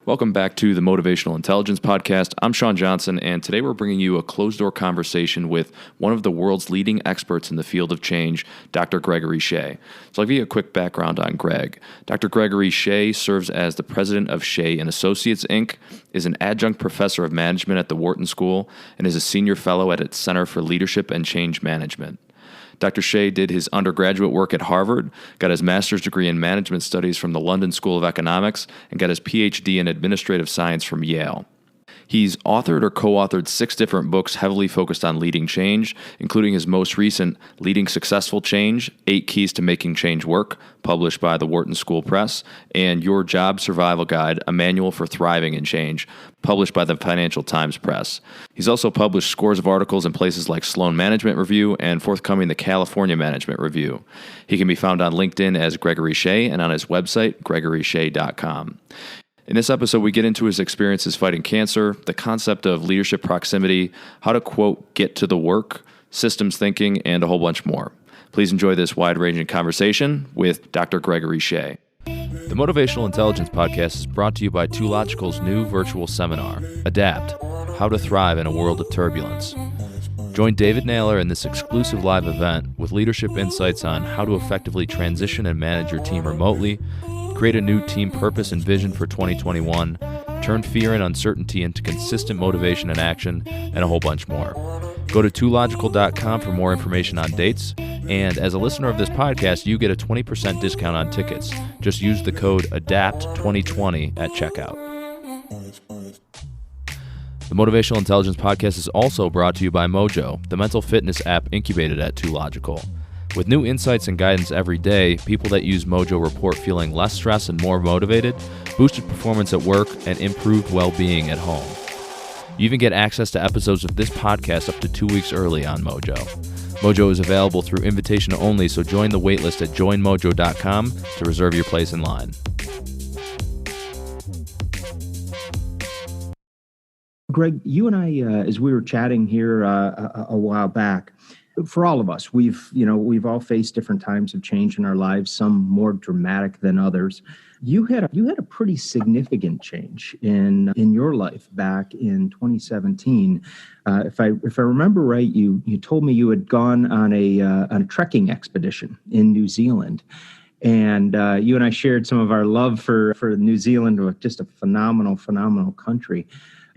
Welcome back to the Motivational Intelligence Podcast. I'm Sean Johnson, and today we're bringing you a closed-door conversation with one of the world's leading experts in the field of change, Dr. Gregory Shea. So I'll give you a quick background on Greg. Dr. Gregory Shea serves as the president of Shea & Associates, Inc., is an adjunct professor of management at the Wharton School, and is a senior fellow at its Center for Leadership and Change Management. Dr. Shea did his undergraduate work at Harvard, got his master's degree in management studies from the London School of Economics, and got his PhD in administrative science from Yale. He's authored or co-authored 6 different books heavily focused on leading change, including his most recent Leading Successful Change, 8 Keys to Making Change Work, published by the Wharton School Press, and Your Job Survival Guide, a manual for thriving in change, published by the Financial Times Press. He's also published scores of articles in places like Sloan Management Review and forthcoming the California Management Review. He can be found on LinkedIn as Gregory Shea and on his website, gregoryshea.com. In this episode, we get into his experiences fighting cancer, the concept of leadership proximity, how to, quote, get to the work, systems thinking, and a whole bunch more. Please enjoy this wide-ranging conversation with Dr. Gregory Shea. The Motivational Intelligence Podcast is brought to you by 2Logical's new virtual seminar, Adapt, How to Thrive in a World of Turbulence. Join David Naylor in this exclusive live event with leadership insights on how to effectively transition and manage your team remotely, create a new team purpose and vision for 2021, turn fear and uncertainty into consistent motivation and action, and a whole bunch more. Go to 2logical.com for more information on dates, and as a listener of this podcast, you get a 20% discount on tickets. Just use the code ADAPT2020 at checkout. The Motivational Intelligence Podcast is also brought to you by Mojo, the mental fitness app incubated at 2Logical. With new insights and guidance every day, people that use Mojo report feeling less stressed and more motivated, boosted performance at work, and improved well-being at home. You even get access to episodes of this podcast up to 2 weeks early on Mojo. Mojo is available through invitation only, so join the waitlist at joinmojo.com to reserve your place in line. Greg, you and I, as we were chatting here a while back, for all of us, we've all faced different times of change in our lives, some more dramatic than others. You had a pretty significant change in your life back in 2017. If I remember right, you told me you had gone on a trekking expedition in New Zealand, and you and I shared some of our love for New Zealand, just a phenomenal country,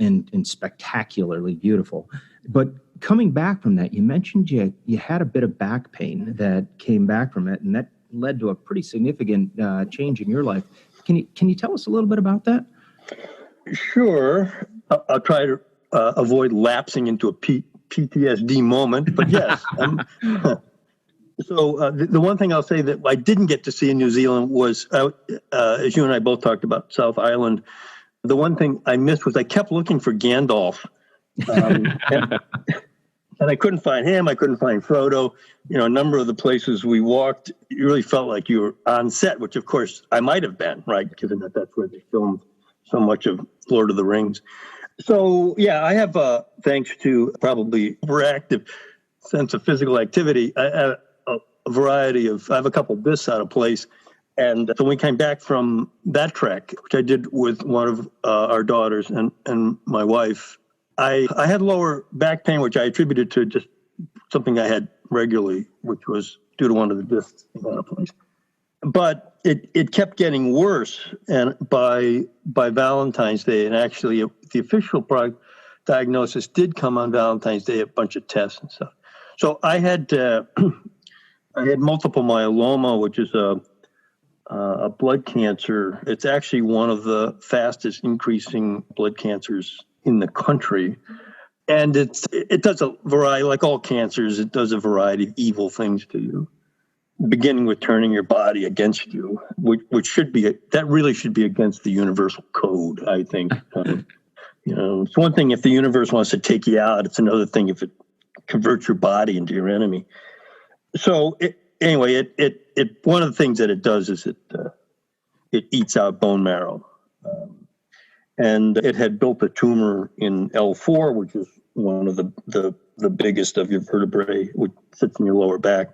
and spectacularly beautiful. But coming back from that, you mentioned you had a bit of back pain that came back from it, and that led to a pretty significant change in your life. Can you tell us a little bit about that? Sure. I'll try to avoid lapsing into a PTSD moment, but yes. So the one thing I'll say that I didn't get to see in New Zealand was, as you and I both talked about, South Island. The one thing I missed was I kept looking for Gandalf. And I couldn't find him. I couldn't find Frodo. A number of the places we walked, you really felt like you were on set, which of course I might have been, right? Given that that's where they filmed so much of Lord of the Rings. So yeah, I have, thanks to probably overactive sense of physical activity, I have I have a couple discs out of place. And so we came back from that trek, which I did with one of our daughters and my wife. I had lower back pain, which I attributed to just something I had regularly, which was due to one of the discs in that place. But it kept getting worse, and by Valentine's Day, and actually the official diagnosis did come on Valentine's Day, a bunch of tests and stuff. So I had multiple myeloma, which is a blood cancer. It's actually one of the fastest increasing blood cancers in the country. And it does a variety, like all cancers, it does a variety of evil things to you, beginning with turning your body against you, which should be, that really should be against the universal code, I think. It's one thing if the universe wants to take you out, it's another thing if it converts your body into your enemy. So anyway, one of the things that it does is it eats out bone marrow. And it had built a tumor in L4, which is one of the biggest of your vertebrae, which sits in your lower back.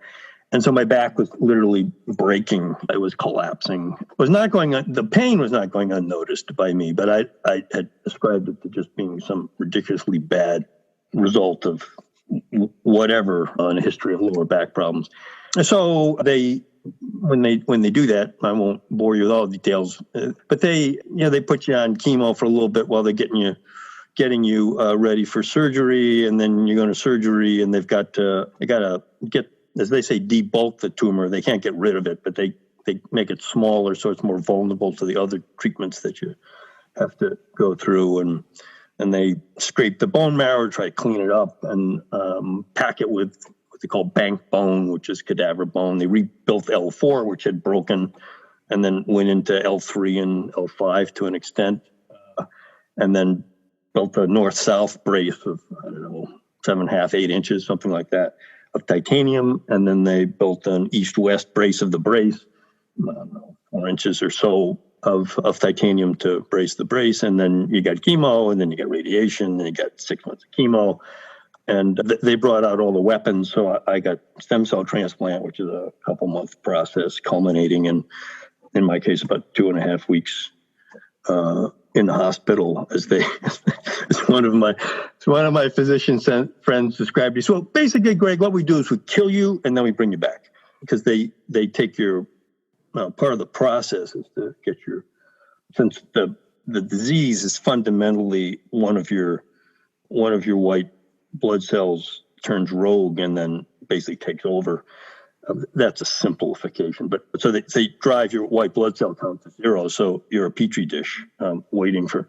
And so my back was literally breaking. I was collapsing. It was not going on. The pain was not going unnoticed by me, but I had described it to just being some ridiculously bad result of whatever in a history of lower back problems. So when they do that, I won't bore you with all the details, but they put you on chemo for a little bit while they're getting you ready for surgery, and then you're going to surgery, and they got to get, as they say, debulk the tumor. They can't get rid of it, but they make it smaller so it's more vulnerable to the other treatments that you have to go through, and they scrape the bone marrow, try to clean it up, and pack it with what they call bank bone, which is cadaver bone. They rebuilt L4, which had broken, and then went into L3 and L5 to an extent, and then built a north-south brace of, 7.5, 8 inches, something like that, of titanium. And then they built an east-west brace of the brace, 4 inches or so of titanium to brace the brace. And then you got chemo, and then you got radiation, and you got 6 months of chemo. And they brought out all the weapons. So I got stem cell transplant, which is a couple-month process, culminating in my case, about 2.5 weeks in the hospital, as one of my physician friends described it. So basically, Greg, what we do is we kill you and then we bring you back, because they take your part of the process is to get your, since the disease is fundamentally one of your white blood cells turns rogue and then basically takes over. That's a simplification, but so they drive your white blood cell count to 0. So you're a petri dish, waiting for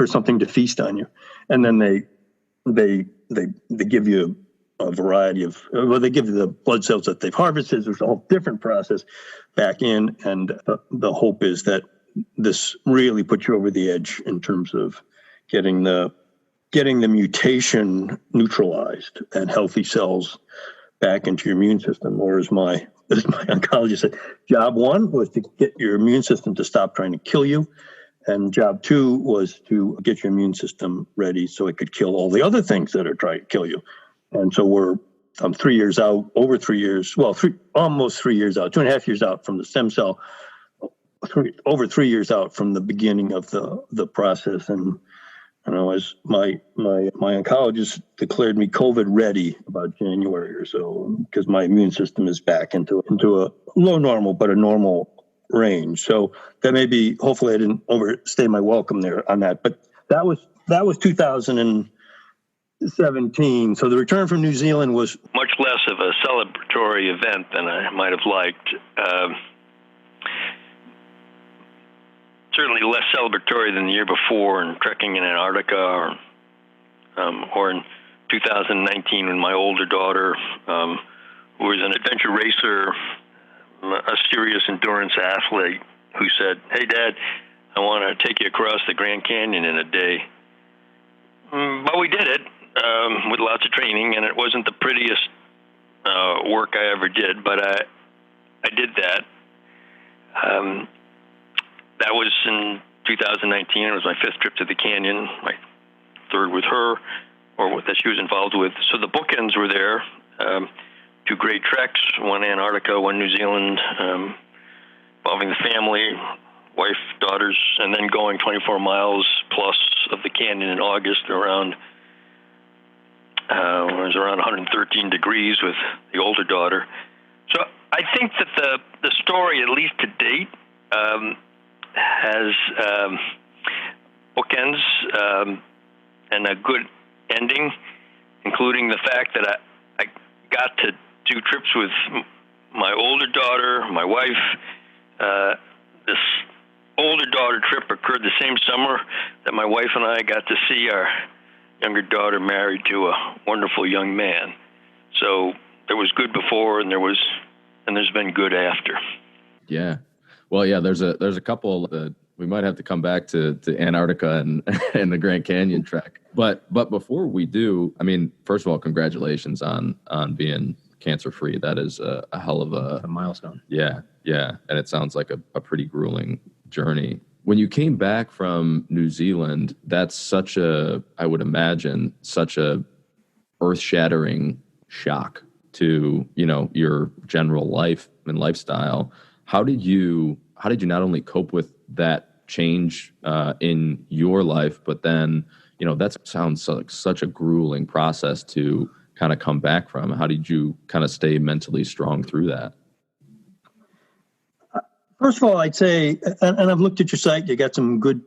something to feast on you. And then they give you a variety of, they give you the blood cells that they've harvested. There's a whole different process back in. And the hope is that this really puts you over the edge in terms of getting the mutation neutralized and healthy cells back into your immune system. Or as my oncologist said, job 1 was to get your immune system to stop trying to kill you. And job 2 was to get your immune system ready so it could kill all the other things that are trying to kill you. And so I'm 3 years out, almost 3 years out, 2.5 years out from the stem cell, over 3 years out from the beginning of the process. And as my oncologist declared me COVID ready about January or so, because my immune system is back into a low normal, but a normal range. So that may be, hopefully I didn't overstay my welcome there on that, but that was 2017. So the return from New Zealand was much less of a celebratory event than I might have liked. Certainly less celebratory than the year before, and trekking in Antarctica, or in 2019 when my older daughter, who was an adventure racer, a serious endurance athlete, who said, "Hey, Dad, I want to take you across the Grand Canyon in a day." But we did it with lots of training, and it wasn't the prettiest work I ever did, but I did that. That was in 2019. It was my 5th trip to the canyon, my 3rd with her, or that she was involved with. So the bookends were there. 2 great treks, one Antarctica, one New Zealand, involving the family, wife, daughters, and then going 24 miles plus of the canyon in August around, it was around 113 degrees with the older daughter. So I think that the story, at least to date, has bookends and a good ending, including the fact that I got to do trips with my older daughter, my wife. This older daughter trip occurred the same summer that my wife and I got to see our younger daughter married to a wonderful young man. So there was good before, and there's been good after. Yeah. Well, yeah, there's a couple that we might have to come back to Antarctica and the Grand Canyon trek. But before we do, I mean, first of all, congratulations on being cancer-free. That is a hell of a milestone. Yeah. And it sounds like a pretty grueling journey. When you came back from New Zealand, that's I would imagine, such a earth-shattering shock to, your general life and lifestyle. How did you not only cope with that change in your life, but then, that sounds like such a grueling process to kind of come back from. How did you kind of stay mentally strong through that? First of all, I'd say, and I've looked at your site. You got some good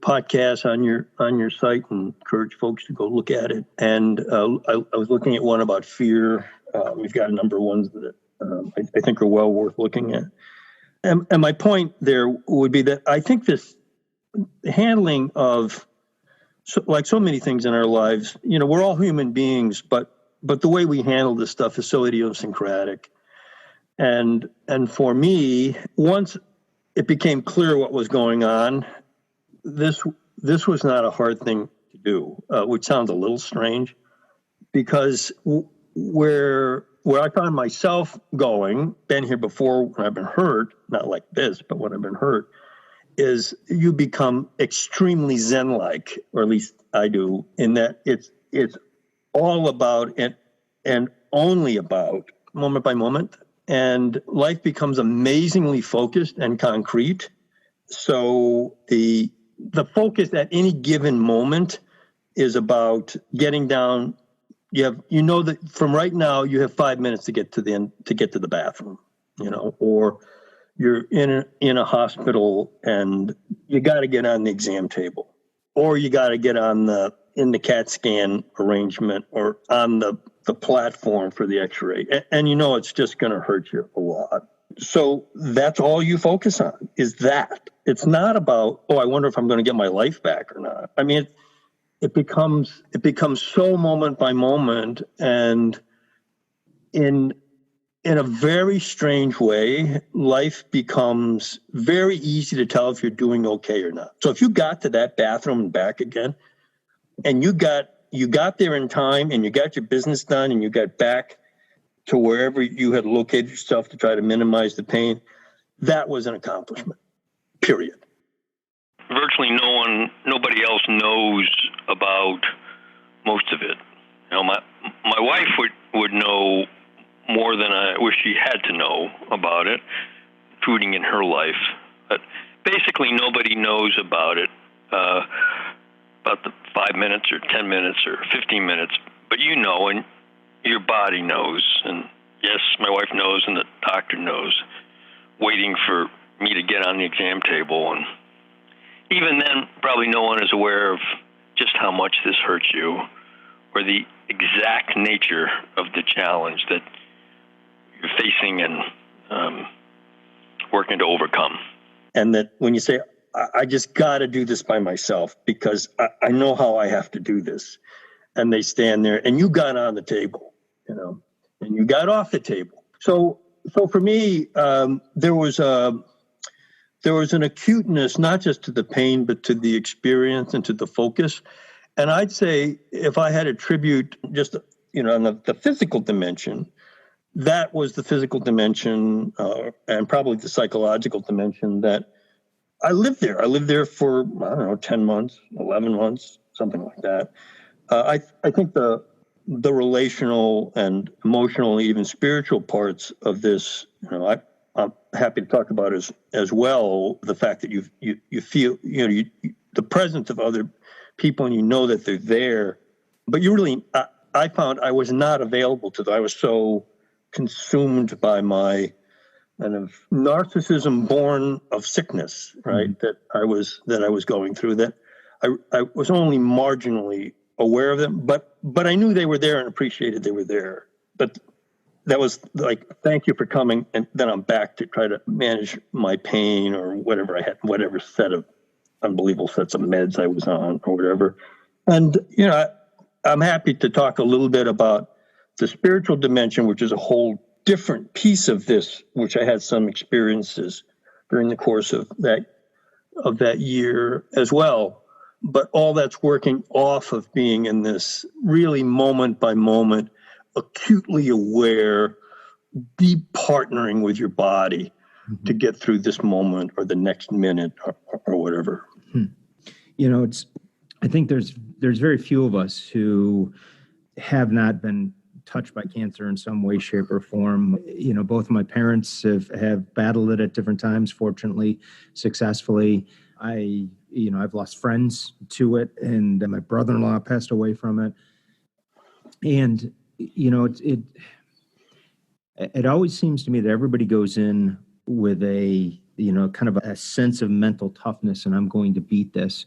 podcasts on your site, and encourage folks to go look at it. And I was looking at one about fear. We've got a number of ones that I think are well worth looking at. And my point there would be that I think this handling of, like so many things in our lives, we're all human beings, but the way we handle this stuff is so idiosyncratic. And for me, once it became clear what was going on, this was not a hard thing to do, which sounds a little strange, because where I found myself going, been here before when I've been hurt, not like this, but when I've been hurt, is you become extremely Zen-like, or at least I do, in that it's all about it and only about moment by moment. And life becomes amazingly focused and concrete. So the focus at any given moment is about getting down. That from right now you have 5 minutes to get to the bathroom, or you're in a hospital and you got to get on the exam table, or you got to get in the CAT scan arrangement, or on the platform for the x-ray. And it's just going to hurt you a lot. So that's all you focus on, is that. It's not about, I wonder if I'm going to get my life back or not. I mean, it becomes so moment by moment, and in a very strange way, life becomes very easy to tell if you're doing okay or not. So if you got to that bathroom and back again, and you got there in time, and you got your business done, and you got back to wherever you had located yourself to try to minimize the pain, that was an accomplishment, period. Virtually nobody else knows about most of it. My wife would know more than I wish she had to know about it, including in her life. But basically nobody knows about it, about the 5 minutes or 10 minutes or 15 minutes, but and your body knows. And yes, my wife knows, and the doctor knows, waiting for me to get on the exam table. And even then, probably no one is aware of just how much this hurts you, or the exact nature of the challenge that you're facing and working to overcome. And that when you say, I just got to do this by myself because I know how I have to do this. And they stand there, and you got on the table, and you got off the table. So for me, there was an acuteness, not just to the pain, but to the experience and to the focus. And I'd say if I had a tribute just, on the physical dimension, that was the physical dimension, and probably the psychological dimension that I lived there. I lived there for, 10 months, 11 months, something like that. I think the relational and emotional, and even spiritual parts of this, I'm happy to talk about as well. The fact that you feel, the presence of other people, and that they're there, but you really, I found I was not available to them. I was so consumed by my kind of narcissism born of sickness, right? Mm-hmm. that I was going through, that I was only marginally aware of them, but I knew they were there and appreciated they were there. But that was like, thank you for coming. And then I'm back to try to manage my pain or whatever I had, whatever set of unbelievable sets of meds I was on or whatever. And, I'm happy to talk a little bit about the spiritual dimension, which is a whole different piece of this, which I had some experiences during the course of that year as well. But all that's working off of being in this really moment by moment, acutely aware, deep partnering with your body to get through this moment or the next minute or whatever. I think there's very few of us who have not been touched by cancer in some way, shape, or form. Both of my parents have battled it at different times, fortunately, successfully. I've lost friends to it, and my brother-in-law passed away from it. And, it always seems to me that everybody goes in with a kind of a sense of mental toughness, and I'm going to beat this.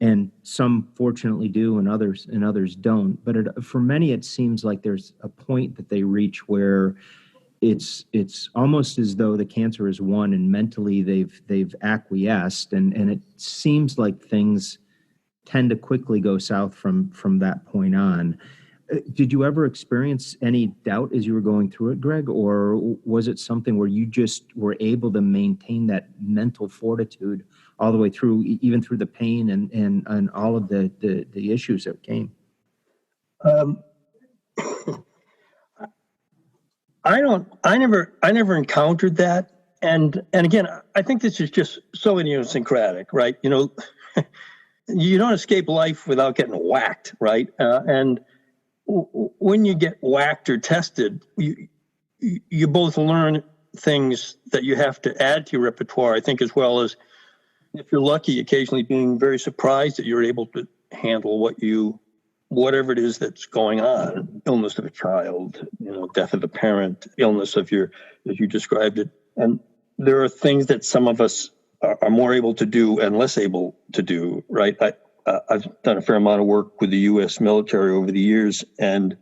And some fortunately do, and others don't. But for many, it seems like there's a point that they reach where it's almost as though the cancer is won, and mentally they've acquiesced, and it seems like things tend to quickly go south from that point on. Did you ever experience any doubt as you were going through it, Greg, or was it something where you just were able to maintain that mental fortitude all the way through, even through the pain and all of the issues that came? I never encountered that. And again, I think this is just so idiosyncratic, right? You don't escape life without getting whacked, right? And when you get whacked or tested, you both learn things that you have to add to your repertoire, I think, as well as, if you're lucky, occasionally being very surprised that you're able to handle whatever it is that's going on. Illness of a child, death of a parent, illness of as you described it. And there are things that some of us are more able to do and less able to do, right? I've done a fair amount of work with the U.S. military over the years, and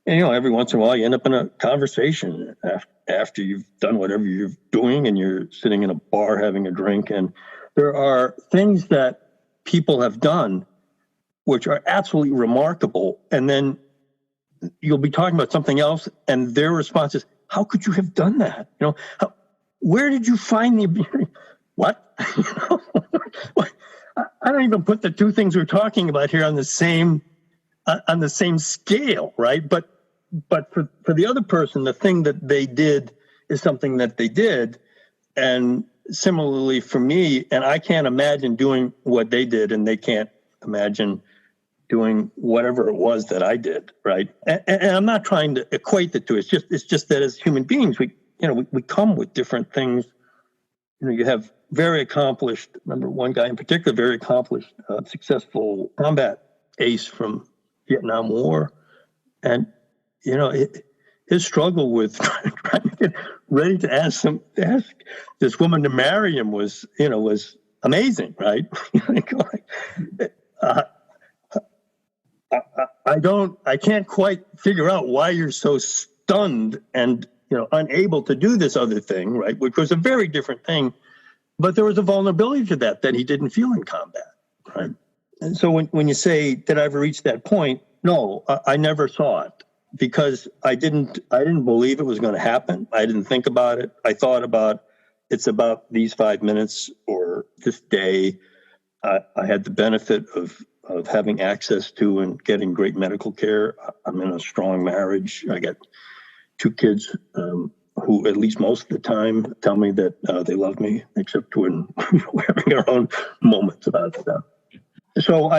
every once in a while you end up in a conversation after you've done whatever you're doing, and you're sitting in a bar having a drink, and there are things that people have done which are absolutely remarkable, and then you'll be talking about something else, and their response is, "How could you have done that? Where did you find the ability?" What? I don't even put the two things we're talking about here on the same scale, right? But for the other person, the thing that they did is something that they did, and similarly for me, and I can't imagine doing what they did, and they can't imagine doing whatever it was that I did, right? And I'm not trying to equate the two. It's just that as human beings, we come with different things. You have very accomplished, remember one guy in particular, very accomplished, successful combat ace from Vietnam War. And, his struggle with trying to get ready to ask this woman to marry him was amazing, right? I can't quite figure out why you're so stunned and, unable to do this other thing, right? Which was a very different thing. But there was a vulnerability to that he didn't feel in combat, right? And so when you say, did I ever reach that point? No, I never saw it, because I didn't believe it was going to happen. I didn't think about it. I thought about, it's about these 5 minutes or this day. I had the benefit of having access to and getting great medical care. I'm in a strong marriage. I got 2 kids who, at least most of the time, tell me that they love me, except when we're having our own moments about stuff. So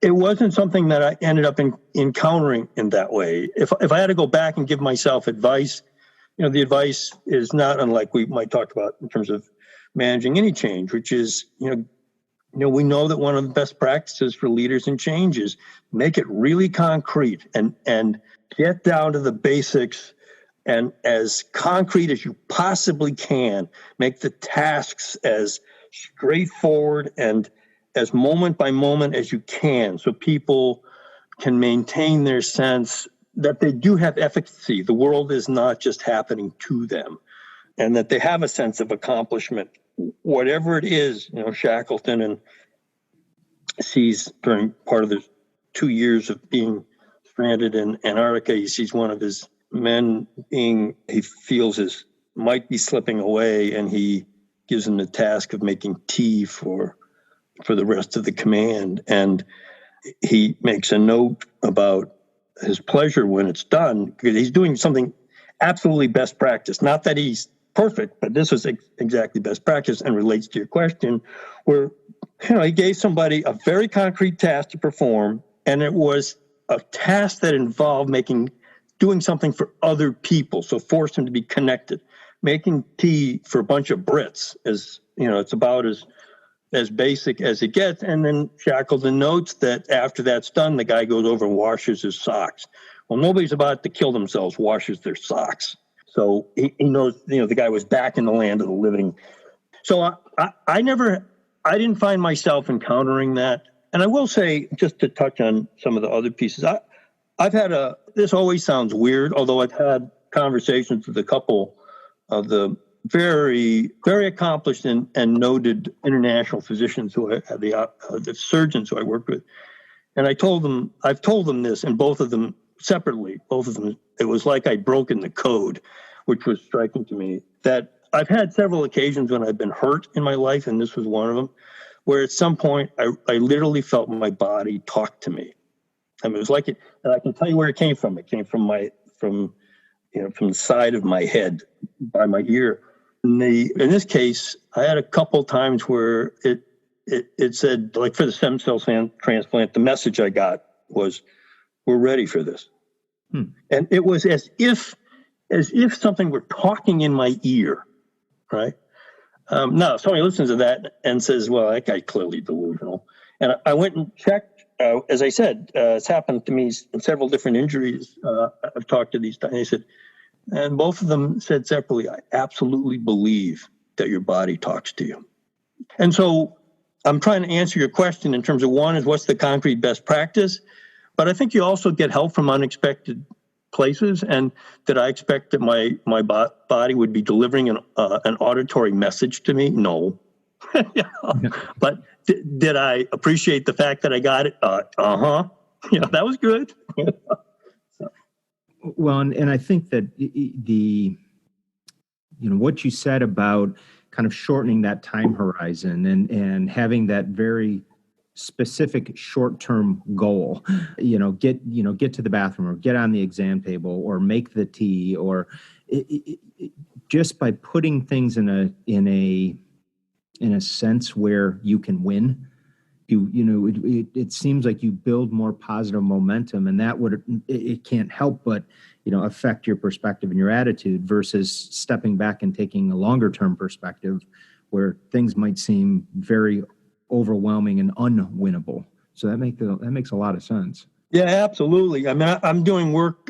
it wasn't something that I ended up encountering in that way. If I had to go back and give myself advice, the advice is not unlike we might talk about in terms of managing any change, which is, we know that one of the best practices for leaders in change is make it really concrete and get down to the basics, and as concrete as you possibly can. Make the tasks as straightforward and as moment by moment as you can, so people can maintain their sense that they do have efficacy. The world is not just happening to them, and that they have a sense of accomplishment, whatever it is. Shackleton and sees during part of the 2 years of being stranded in Antarctica, he sees one of his men he feels might be slipping away, and he gives him the task of making tea for the rest of the command. And he makes a note about his pleasure when it's done, because he's doing something absolutely best practice. Not that he's perfect, but this was exactly best practice, and relates to your question, where he gave somebody a very concrete task to perform, and it was a task that involved making doing something for other people. So force them to be connected. Making tea for a bunch of Brits is, it's about as basic as it gets. And then Shackleton notes that after that's done, the guy goes over and washes his socks. Well, nobody's about to kill themselves, washes their socks. So he knows, the guy was back in the land of the living. So I didn't find myself encountering that. And I will say, just to touch on some of the other pieces, I've had this always sounds weird, although I've had conversations with a couple of the very, very accomplished and noted international physicians the surgeons who I worked with. And I've told them this, and both of them separately, it was like I'd broken the code, which was striking to me, that I've had several occasions when I've been hurt in my life, and this was one of them, where at some point I literally felt my body talk to me. I mean, it was like it, and I can tell you where it came from. It came from from the side of my head by my ear. In this case, I had a couple times where it said, like for the stem cell transplant, the message I got was, "We're ready for this." And it was as if something were talking in my ear, right? Now, somebody listens to that and says, "Well, that guy's clearly delusional." And I went and checked. As I said, it's happened to me in several different injuries. I've talked to these guys. They said, and both of them said separately, "I absolutely believe that your body talks to you." And so I'm trying to answer your question in terms of, one is what's the concrete best practice? But I think you also get help from unexpected places. And did I expect that my body would be delivering an auditory message to me? No. But did I appreciate the fact that I got it? That was good. Well, and I think that what you said about kind of shortening that time horizon and having that very specific short-term goal, get to the bathroom or get on the exam table or make the tea, or just by putting things in a sense where you can win, it seems like you build more positive momentum, and that it can't help but affect your perspective and your attitude versus stepping back and taking a longer term perspective where things might seem very overwhelming and unwinnable. So that makes a lot of sense. Yeah, absolutely. I mean, I'm doing work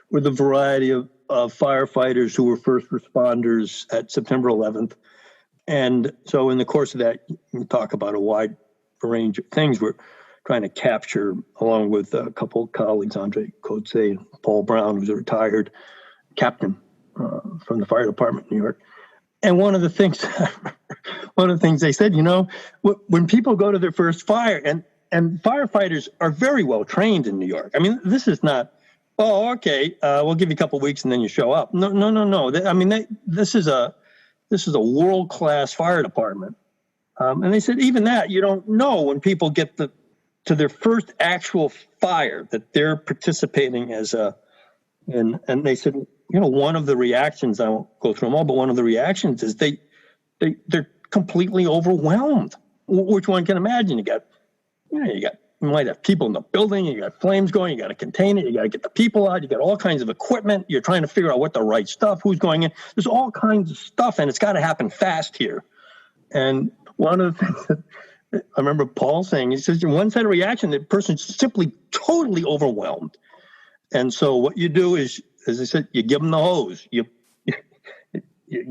with a variety of firefighters who were first responders at September 11th. And so in the course of that, you talk about a wide range of things we're trying to capture, along with a couple of colleagues, Andre Cote and Paul Brown, who's a retired captain from the fire department in New York. And one of the things they said, when people go to their first fire, and firefighters are very well trained in New York. I mean, this is not, oh, okay, we'll give you a couple of weeks and then you show up. No. This is a world-class fire department. And they said, even that, you don't know when people get to their first actual fire that they're participating and they said, one of the reactions, I won't go through them all, but one of the reactions is they're completely overwhelmed, which one can imagine. You might have people in the building, you got flames going, you got to contain it, you got to get the people out, you got all kinds of equipment, you're trying to figure out what the right stuff, who's going in. There's all kinds of stuff, and it's got to happen fast here. And one of the things that I remember Paul saying, he says, in one side of reaction, the person's simply totally overwhelmed. And so what you do is, as I said, you give them the hose. You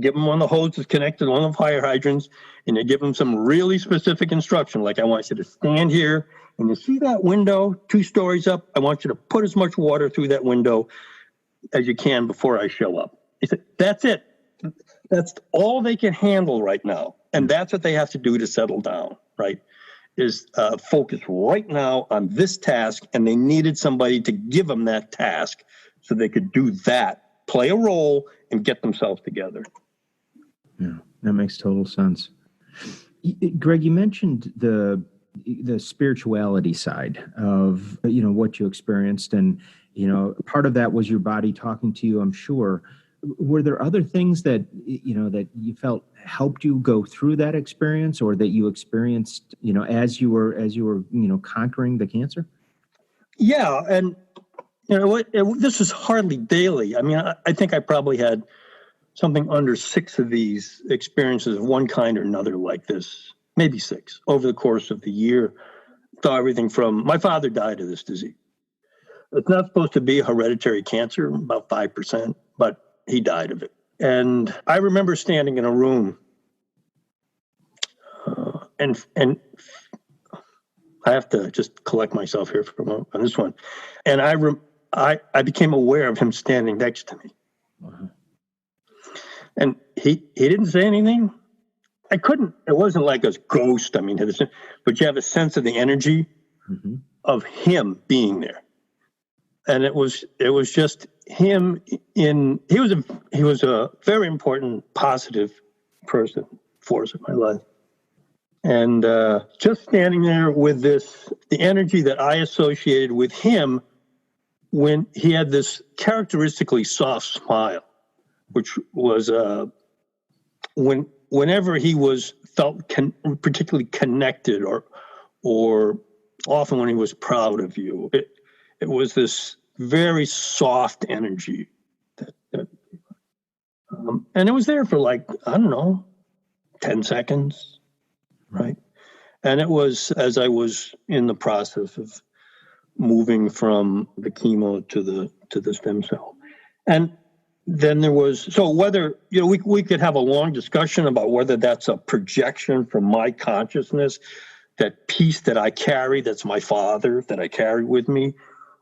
give them one of the hoses connected to one of the fire hydrants, and you give them some really specific instruction, like I want you to stand here, and you see that window 2 stories up, I want you to put as much water through that window as you can before I show up. He said, that's it. That's all they can handle right now. And that's what they have to do to settle down, right? Is focus right now on this task, and they needed somebody to give them that task so they could do that, play a role, and get themselves together. Yeah, that makes total sense. Greg, you mentioned the spirituality side of what you experienced, and part of that was your body talking to you, I'm sure. Were there other things that that you felt helped you go through that experience, or that you experienced as you were conquering the cancer? Yeah, and This was hardly daily. I mean, I think I probably had something under 6 of these experiences of one kind or another like this, maybe 6 over the course of the year. Saw everything from, my father died of this disease. It's not supposed to be hereditary cancer, about 5%, but he died of it. And I remember standing in a room, and I have to just collect myself here for a moment on this one. And I became aware of him standing next to me. Uh-huh. And he didn't say anything. It wasn't like a ghost. I mean, but you have a sense of the energy of him being there. And it was just him he was a very important, positive force in my life. And just standing there with the energy that I associated with him when he had this characteristically soft smile, which was whenever he felt particularly connected or often when he was proud of you, it was this very soft energy and it was there for like, I don't know, 10 seconds, right? And it was as I was in the process of moving from the chemo to the stem cell. And then there was, so whether, we could have a long discussion about whether that's a projection from my consciousness, that piece that I carry, that's my father, that I carry with me,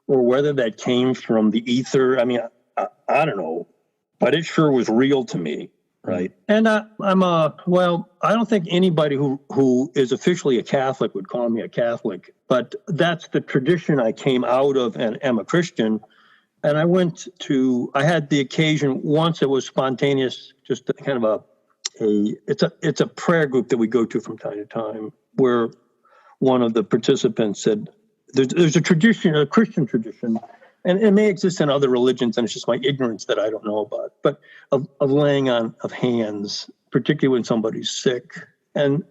or whether that came from the ether. I mean, I don't know, but it sure was real to me, right? And I don't think anybody who is officially a Catholic would call me a Catholic, but that's the tradition I came out of and am a Christian. And I had the occasion once, it was spontaneous, just kind of it's a prayer group that we go to from time to time, where one of the participants said, there's a tradition, a Christian tradition, and it may exist in other religions, and it's just my ignorance that I don't know about, but of laying on of hands, particularly when somebody's sick. And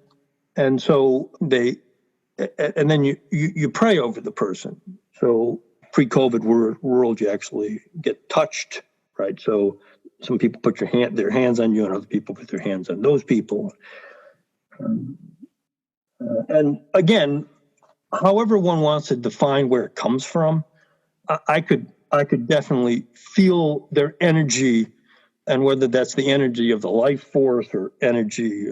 so and then you pray over the person. So pre-COVID world, you actually get touched, right? So some people put their hands on you, and other people put their hands on those people. And again, however one wants to define where it comes from, I could definitely feel their energy, and whether that's the energy of the life force or energy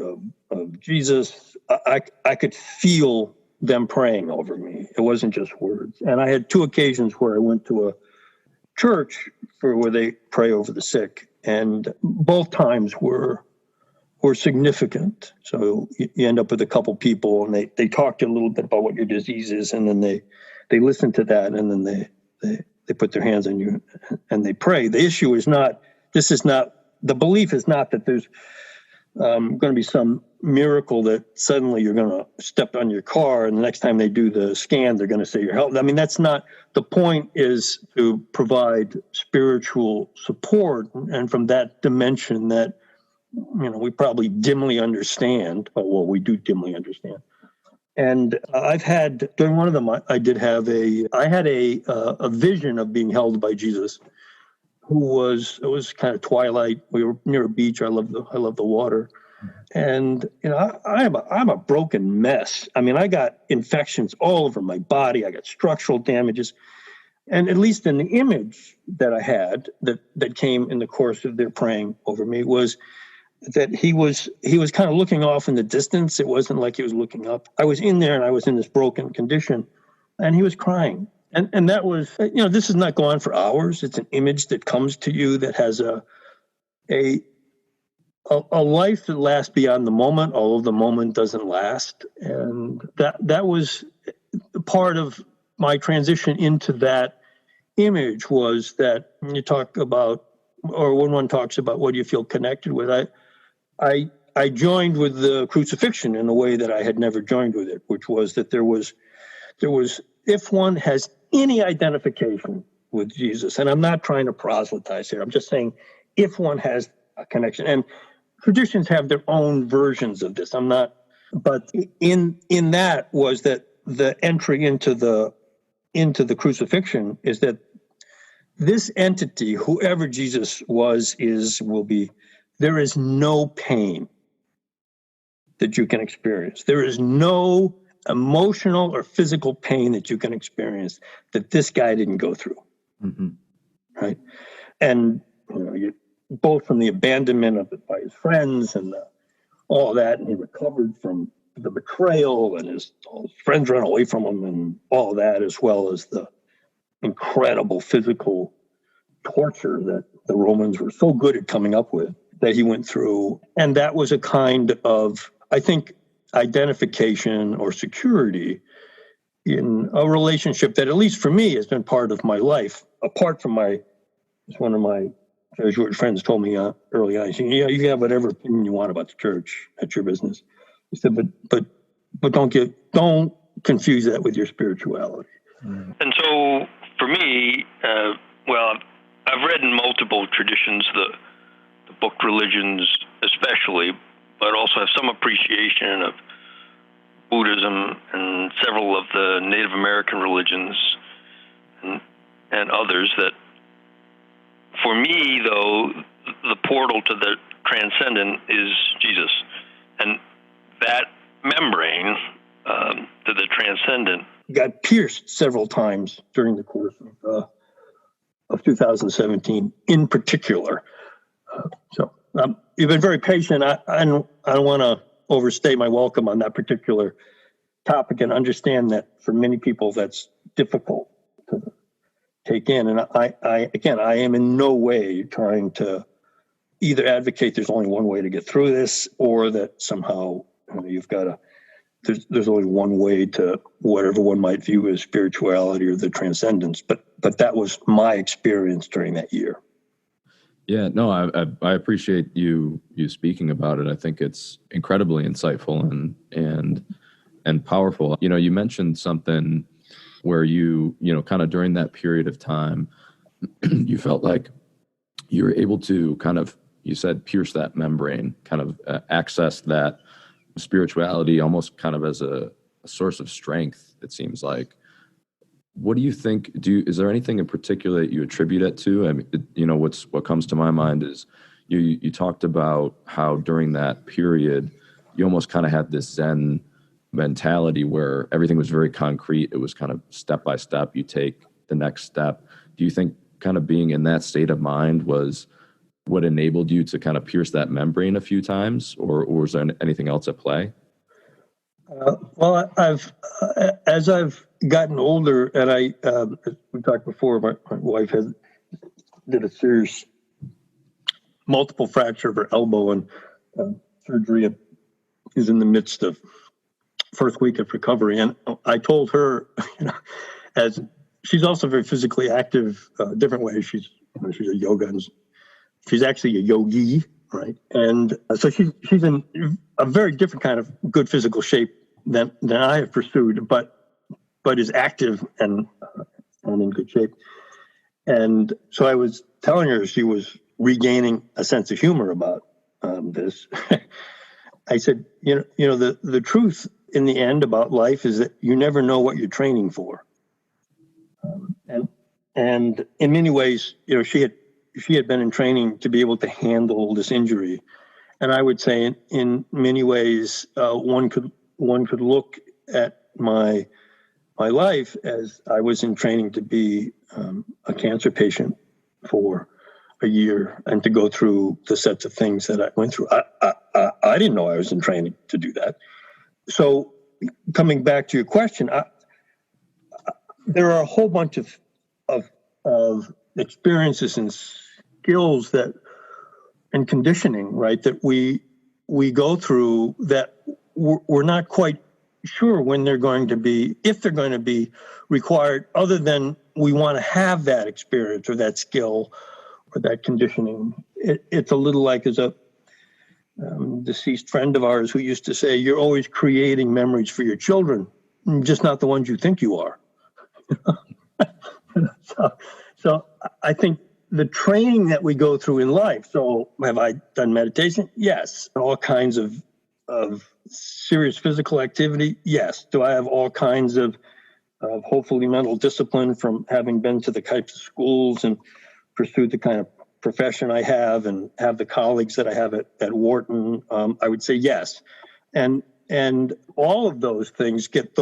of Jesus, I could feel them praying over me. It wasn't just words. And I had 2 occasions where I went to a church where they pray over the sick, and both times were significant. So you end up with a couple people, and they talk to you a little bit about what your disease is, and then they listen to that, and then they put their hands on you and they pray. The issue is the belief is not that there's going to be some miracle that suddenly you're going to step on your car and the next time they do the scan, they're going to say you're healthy. I mean, that's not, the point is to provide spiritual support, and from that dimension that, we probably dimly understand. Well, we do dimly understand. And I've had, during one of them, I had a vision of being held by Jesus, it was kind of twilight. We were near a beach. I love the water. And, I'm a broken mess. I mean, I got infections all over my body. I got structural damages. And at least in the image that I had that came in the course of their praying over me was that he was kind of looking off in the distance. It wasn't like he was looking up. I was in there and I was in this broken condition, and he was crying. And that was, this is not going on for hours. It's an image that comes to you that has a life that lasts beyond the moment, although the moment doesn't last. And that was part of my transition into that image, was that when you talk about, or when one talks about what do you feel connected with, I joined with the crucifixion in a way that I had never joined with it, which was that there was, if one has any identification with Jesus, and I'm not trying to proselytize here, I'm just saying if one has a connection, and traditions have their own versions of this, but in that was that the entry into the crucifixion is that this entity, whoever Jesus was, is, will be, there is no pain that you can experience. There is no emotional or physical pain that you can experience that this guy didn't go through. Mm-hmm. Right. And, both from the abandonment by his friends and all that, and he recovered from the betrayal and all his friends ran away from him and all that, as well as the incredible physical torture that the Romans were so good at coming up with that he went through. And that was a kind of, I think, identification or security in a relationship that, at least for me, has been part of my life, apart from one of my Jewish friends told me early on, he said, yeah, you can have whatever opinion you want about the church. That's your business. He said, but don't confuse that with your spirituality. And so for me, I've read in multiple traditions, the book religions especially, but also have some appreciation of Buddhism and several of the Native American religions and others. That for me, though, the portal to the transcendent is Jesus. And that membrane to the transcendent got pierced several times during the course of 2017 in particular. So you've been very patient. I don't want to overstay my welcome on that particular topic, and understand that for many people that's difficult to take in. And I am in no way trying to either advocate there's only one way to get through this, or that somehow you've got to, there's only one way to whatever one might view as spirituality or the transcendence. But that was my experience during that year. Yeah, no, I appreciate you speaking about it. I think it's incredibly insightful and powerful. You mentioned something where you kind of during that period of time, you felt like you were able to kind of, you said, pierce that membrane, kind of access that spirituality almost kind of as a source of strength, it seems like. What do you think? Is there anything in particular that you attribute it to? I mean, what comes to my mind is you talked about how during that period you almost kind of had this Zen mentality where everything was very concrete. It was kind of step by step. You take the next step. Do you think kind of being in that state of mind was what enabled you to kind of pierce that membrane a few times, or was there anything else at play? Well, as I've gotten older, and as we talked before, my wife did a serious multiple fracture of her elbow and surgery, and is in the midst of first week of recovery. And I told her, as she's also very physically active, different ways. She's a yoga, and she's actually a yogi, right? And so she's in a very different kind of good physical shape than I have pursued, but is active and in good shape. And so I was telling her she was regaining a sense of humor about this. I said, the truth in the end about life is that you never know what you're training for. And in many ways, she had been in training to be able to handle this injury. And I would say in many ways, one could look at my life as I was in training to be a cancer patient for a year and to go through the sets of things that I went through. I didn't know I was in training to do that. So coming back to your question, there are a whole bunch of experiences and skills and conditioning, right, that we go through that we're not quite sure when they're going to be, if they're going to be required, other than we want to have that experience or that skill or that conditioning. It's a little like as a deceased friend of ours who used to say, you're always creating memories for your children, just not the ones you think you are. So I think the training that we go through in life. So have I done meditation? Yes. All kinds of serious physical activity? Yes. Do I have all kinds of of hopefully mental discipline from having been to the types of schools and pursued the kind of profession I have and have the colleagues that I have at Wharton, I would say yes. And all of those things get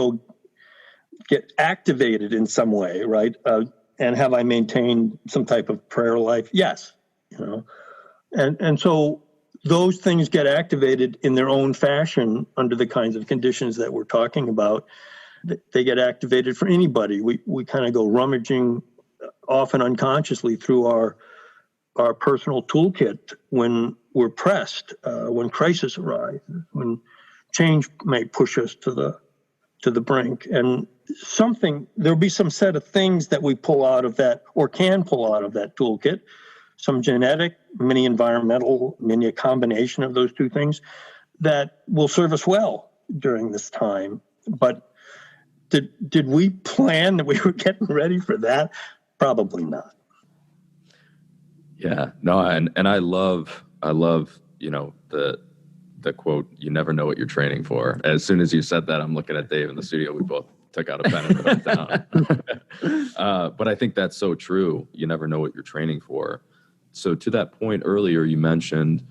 activated in some way, right? And have I maintained some type of prayer life? Yes. And so those things get activated in their own fashion under the kinds of conditions that we're talking about. They get activated for anybody. We kind of go rummaging, often unconsciously, through our personal toolkit when we're pressed, when crisis arises, when change may push us to the brink. And there'll be some set of things that we pull out of that, or can pull out of that toolkit. Some genetic, many environmental, many a combination of those two things that will serve us well during this time. But did we plan that we were getting ready for that? Probably not. Yeah, no, and I love, the quote, "You never know what you're training for." As soon as you said that, I'm looking at Dave in the studio. We both took out a pen and wrote it down. But I think that's so true. You never know what you're training for. So to that point earlier, you mentioned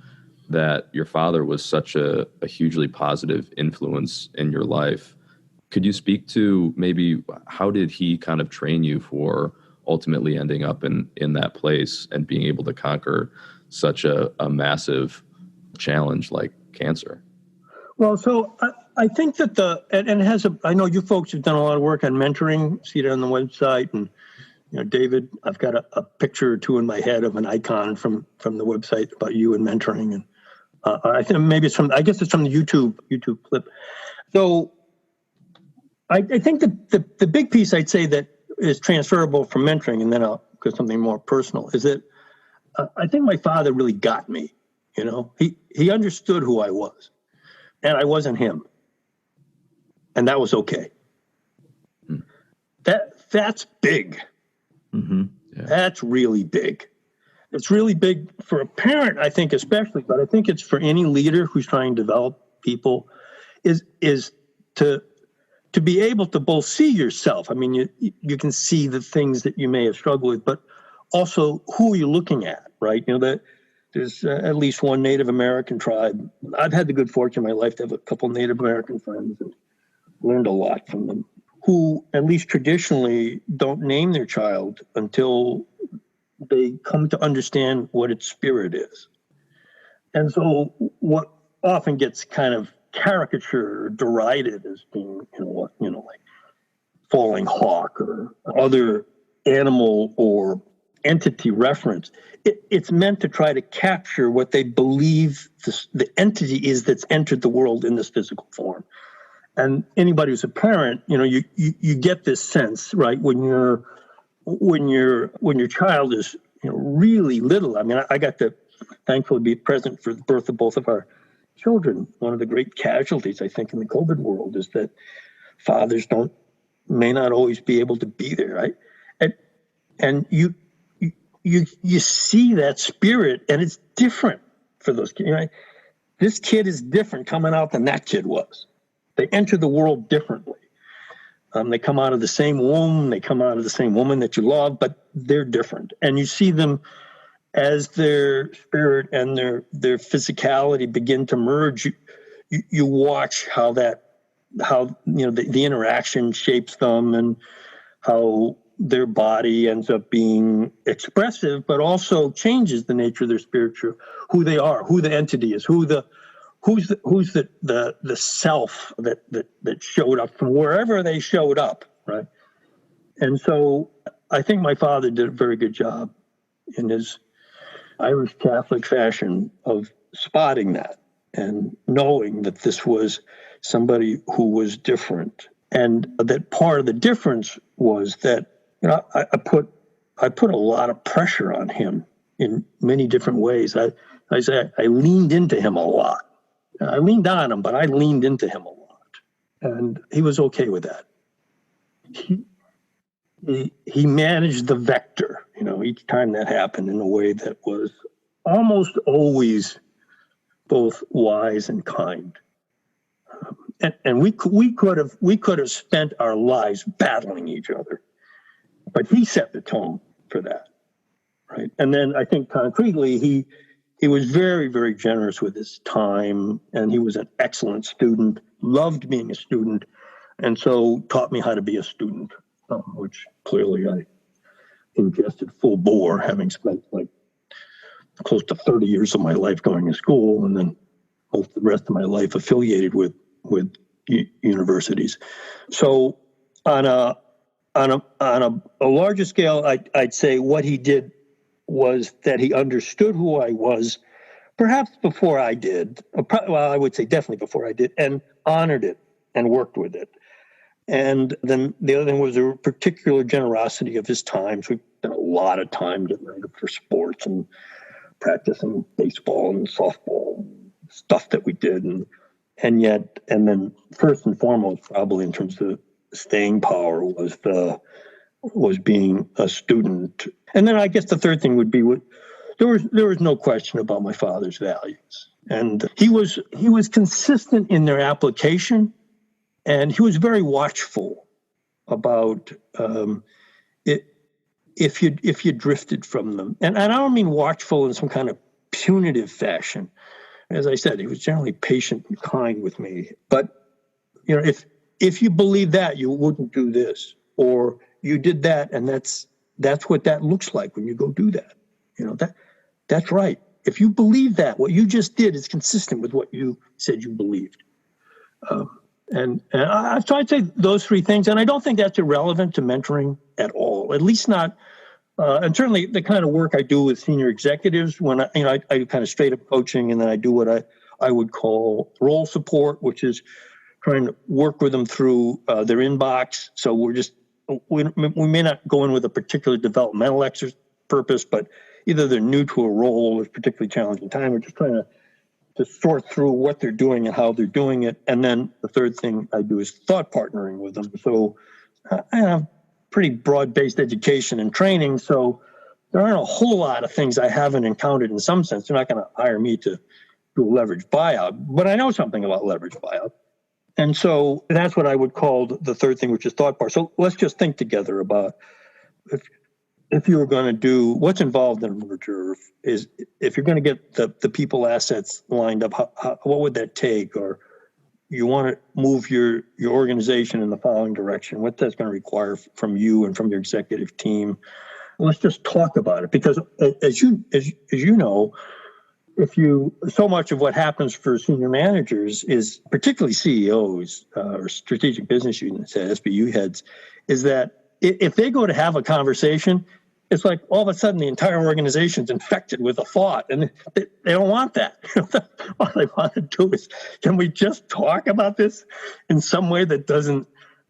that your father was such a hugely positive influence in your life. Could you speak to maybe how did he kind of train you for ultimately ending up in that place and being able to conquer such a massive challenge like cancer? Well, so I think that I know you folks have done a lot of work on mentoring, see it on the website. And, David, I've got a picture or two in my head of an icon from the website about you and mentoring. And I think maybe it's from the YouTube clip. So I think the big piece I'd say that is transferable from mentoring, and then I'll go something more personal, is that I think my father really got me. He understood who I was, and I wasn't him, and that was okay. That's big. Mm-hmm. Yeah. That's really big. It's really big for a parent, I think, especially, but I think it's for any leader who's trying to develop people, is to be able to both see yourself. I mean, you can see the things that you may have struggled with, but also who are you looking at, right? That there's at least one Native American tribe. I've had the good fortune in my life to have a couple Native American friends and learned a lot from them, who at least traditionally don't name their child until they come to understand what its spirit is. And so what often gets kind of caricatured or derided as being, like falling hawk or other animal or entity reference, it's meant to try to capture what they believe the entity is that's entered the world in this physical form. And anybody who's a parent, you get this sense, right, when your child is really little. I mean, I got to thankfully be present for the birth of both of our children. One of the great casualties, I think, in the COVID world is that fathers may not always be able to be there, right? And you see that spirit, and it's different for those kids. Right? This kid is different coming out than that kid was. They enter the world differently. They come out of the same womb. They come out of the same woman that you love, but they're different. And you see them as their spirit and their physicality begin to merge. You watch how the interaction shapes them and how their body ends up being expressive, but also changes the nature of their spiritual, who they are, who the entity is, who's the self that showed up from wherever they showed up, right? And so I think my father did a very good job in his Irish Catholic fashion of spotting that and knowing that this was somebody who was different, and that part of the difference was that I put a lot of pressure on him in many different ways. I leaned into him a lot. I leaned on him, but I leaned into him a lot, and he was okay with that. He managed the vector, each time that happened in a way that was almost always both wise and kind. and we could have spent our lives battling each other, but he set the tone for that, right? And then I think concretely, he was very, very generous with his time, and he was an excellent student, loved being a student, and so taught me how to be a student, which clearly I ingested full bore, having spent like close to 30 years of my life going to school, and then most of the rest of my life affiliated with universities. So on a larger scale, I'd say what he did was that he understood who I was, perhaps before I did. Well, I would say definitely before I did, and honored it and worked with it. And then the other thing was a particular generosity of his time. So we spent a lot of time getting ready for sports and practicing baseball and softball, stuff that we did. And then first and foremost, probably in terms of staying power, was being a student. And then I guess the third thing would be there was no question about my father's values. And he was consistent in their application, and he was very watchful about it if you drifted from them. And I don't mean watchful in some kind of punitive fashion. As I said, he was generally patient and kind with me. But if you believe that, you wouldn't do this, or you did that, and that's what that looks like when you go do that. That's right. If you believe that, what you just did is consistent with what you said you believed. So I'd say those three things, and I don't think that's irrelevant to mentoring at all. At least not, and certainly the kind of work I do with senior executives when I do kind of straight up coaching, and then I do what I would call role support, which is trying to work with them through their inbox. So we may not go in with a particular developmental purpose, but either they're new to a role or a particularly challenging time. We're just trying to sort through what they're doing and how they're doing it. And then the third thing I do is thought partnering with them. So I have pretty broad-based education and training, so there aren't a whole lot of things I haven't encountered in some sense. They're not going to hire me to do a leverage buyout, but I know something about leverage buyout. And so that's what I would call the third thing, which is thought part. So let's just think together about if you were going to do what's involved in a merger, is if you're going to get the people assets lined up, what would that take? Or you want to move your organization in the following direction, what that's going to require from you and from your executive team. Let's just talk about it, because as you know, so much of what happens for senior managers is, particularly CEOs or strategic business units, SBU heads, is that if they go to have a conversation, it's like all of a sudden the entire organization's infected with a thought, and they don't want that. All they want to do is, can we just talk about this in some way that doesn't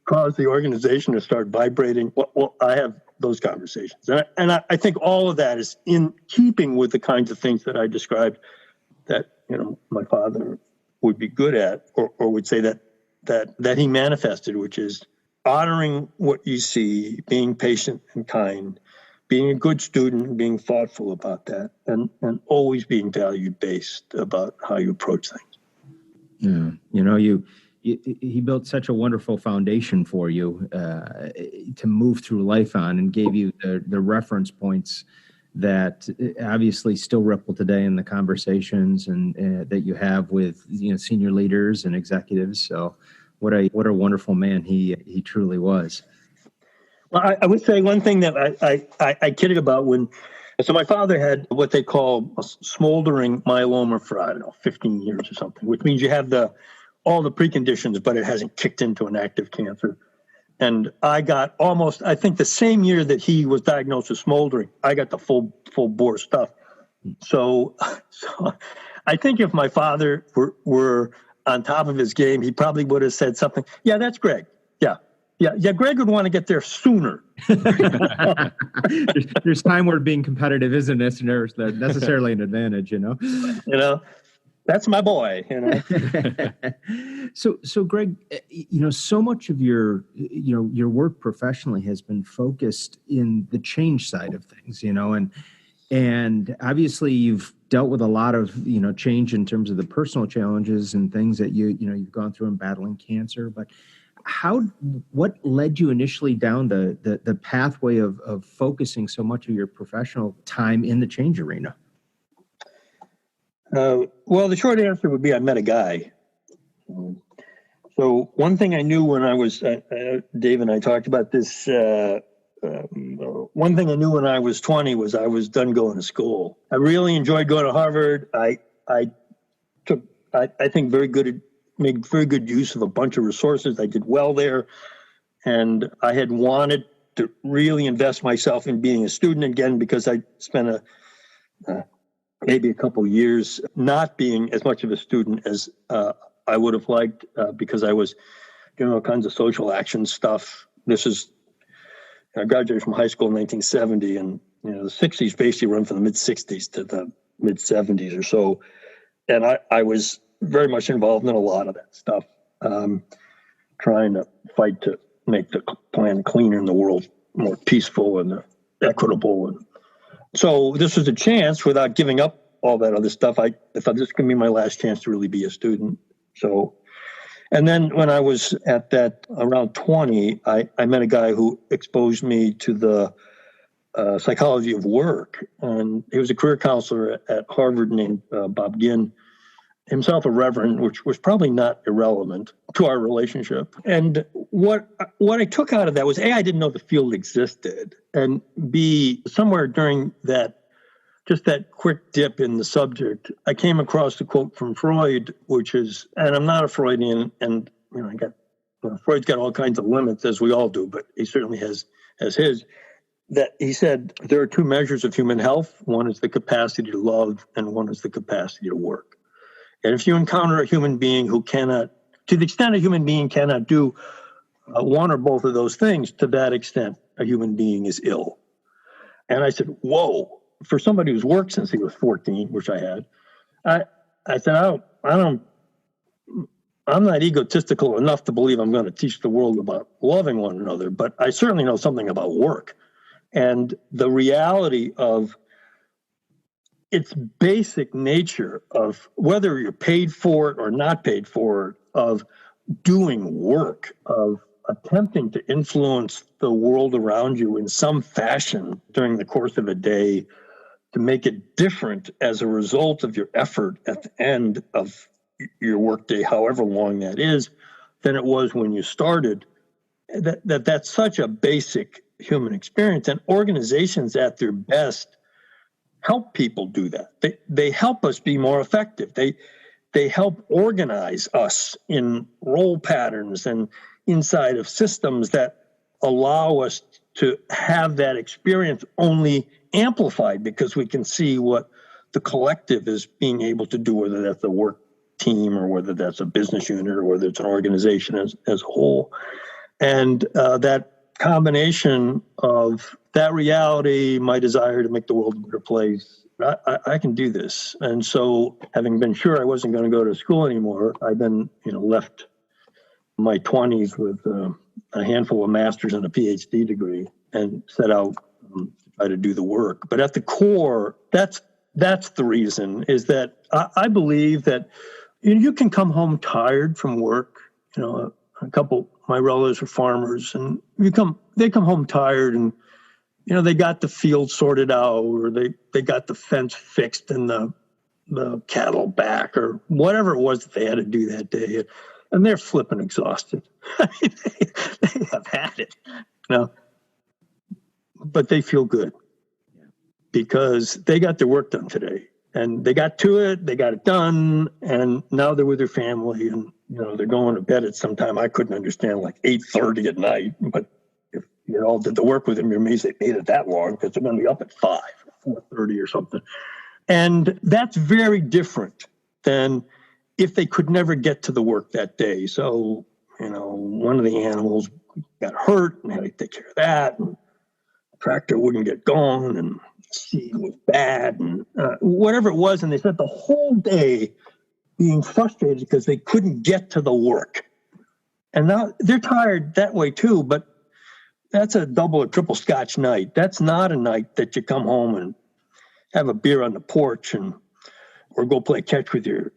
cause the organization to start vibrating? Well, I have those conversations. And I think all of that is in keeping with the kinds of things that I described that, my father would be good at, or would say that he manifested, which is honoring what you see, being patient and kind, being a good student, being thoughtful about that, and always being value-based about how you approach things. Yeah. He built such a wonderful foundation for you to move through life on, and gave you the reference points that obviously still ripple today in the conversations and that you have with senior leaders and executives. So what a wonderful man he truly was. Well, I would say one thing that I kidded about so my father had what they call a smoldering myeloma for 15 years or something, which means you have all the preconditions, but it hasn't kicked into an active cancer. And I got almost, I think the same year that he was diagnosed with smoldering, I got the full bore stuff. So I think if my father were on top of his game, he probably would have said something. Yeah, that's Greg. Yeah. Greg would want to get there sooner. There's time where being competitive isn't necessarily an advantage, That's my boy, So Greg, so much of your work professionally has been focused in the change side of things, and obviously you've dealt with a lot of, change in terms of the personal challenges and things that you've gone through in battling cancer. But what led you initially down the pathway of focusing so much of your professional time in the change arena? Well, the short answer would be I met a guy. So one thing I knew when I was, Dave and I talked about this, one thing I knew when I was 20 was I was done going to school. I really enjoyed going to Harvard. I think made very good use of a bunch of resources. I did well there. And I had wanted to really invest myself in being a student again, because I spent maybe a couple of years not being as much of a student as I would have liked, because I was doing all kinds of social action stuff. I graduated from high school in 1970, and the 60s basically run from the mid-60s to the mid-70s or so. And I was very much involved in a lot of that stuff, trying to fight to make the planet cleaner and the world more peaceful and equitable. And so this was a chance, without giving up all that other stuff, I thought this could be my last chance to really be a student. So, and then when I was at that around 20, I met a guy who exposed me to the psychology of work. And he was a career counselor at Harvard named Bob Ginn, himself a reverend, which was probably not irrelevant to our relationship. And what I took out of that was, A, I didn't know the field existed, and B, somewhere during that quick dip in the subject, I came across a quote from Freud, which is, and I'm not a Freudian, and Freud's got all kinds of limits, as we all do, but he certainly has his, that he said there are two measures of human health. One is the capacity to love, and one is the capacity to work. And if you encounter a human being who cannot, to the extent a human being cannot do one or both of those things, to that extent, a human being is ill. And I said, whoa, for somebody who's worked since he was 14, which I had, I said, I'm not egotistical enough to believe I'm going to teach the world about loving one another, but I certainly know something about work and the reality of its basic nature of whether you're paid for it or not paid for it, of doing work, of attempting to influence the world around you in some fashion during the course of a day to make it different as a result of your effort at the end of your workday, however long that is, than it was when you started. That's such a basic human experience, and organizations at their best help people do that. They help us be more effective. They help organize us in role patterns and inside of systems that allow us to have that experience only amplified because we can see what the collective is being able to do, whether that's a work team or whether that's a business unit or whether it's an organization as a whole. And that combination of that reality, my desire to make the world a better place, I can do this. And so, having been sure I wasn't going to go to school anymore, I then left my 20s with a handful of masters and a PhD degree and set out to try to do the work. But at the core, that's the reason, is that I believe that you can come home tired from work. A couple, my relatives are farmers, and they come home tired, and they got the field sorted out, or they got the fence fixed and the cattle back, or whatever it was that they had to do that day, and they're flipping exhausted. They have had it, but they feel good because they got their work done today, and they got to it, they got it done, and now they're with their family, and they're going to bed at some time I couldn't understand, like 8:30 at night, but if you all did the work with them, you're amazed they made it that long, because they're going to be up at 5 or 4:30 or something. And that's very different than if they could never get to the work that day. So, one of the animals got hurt and had to take care of that, and the tractor wouldn't get going, and the seed was bad, and whatever it was. And they spent the whole day being frustrated because they couldn't get to the work. And now they're tired that way too, but that's a double or triple scotch night. That's not a night that you come home and have a beer on the porch and or go play catch with your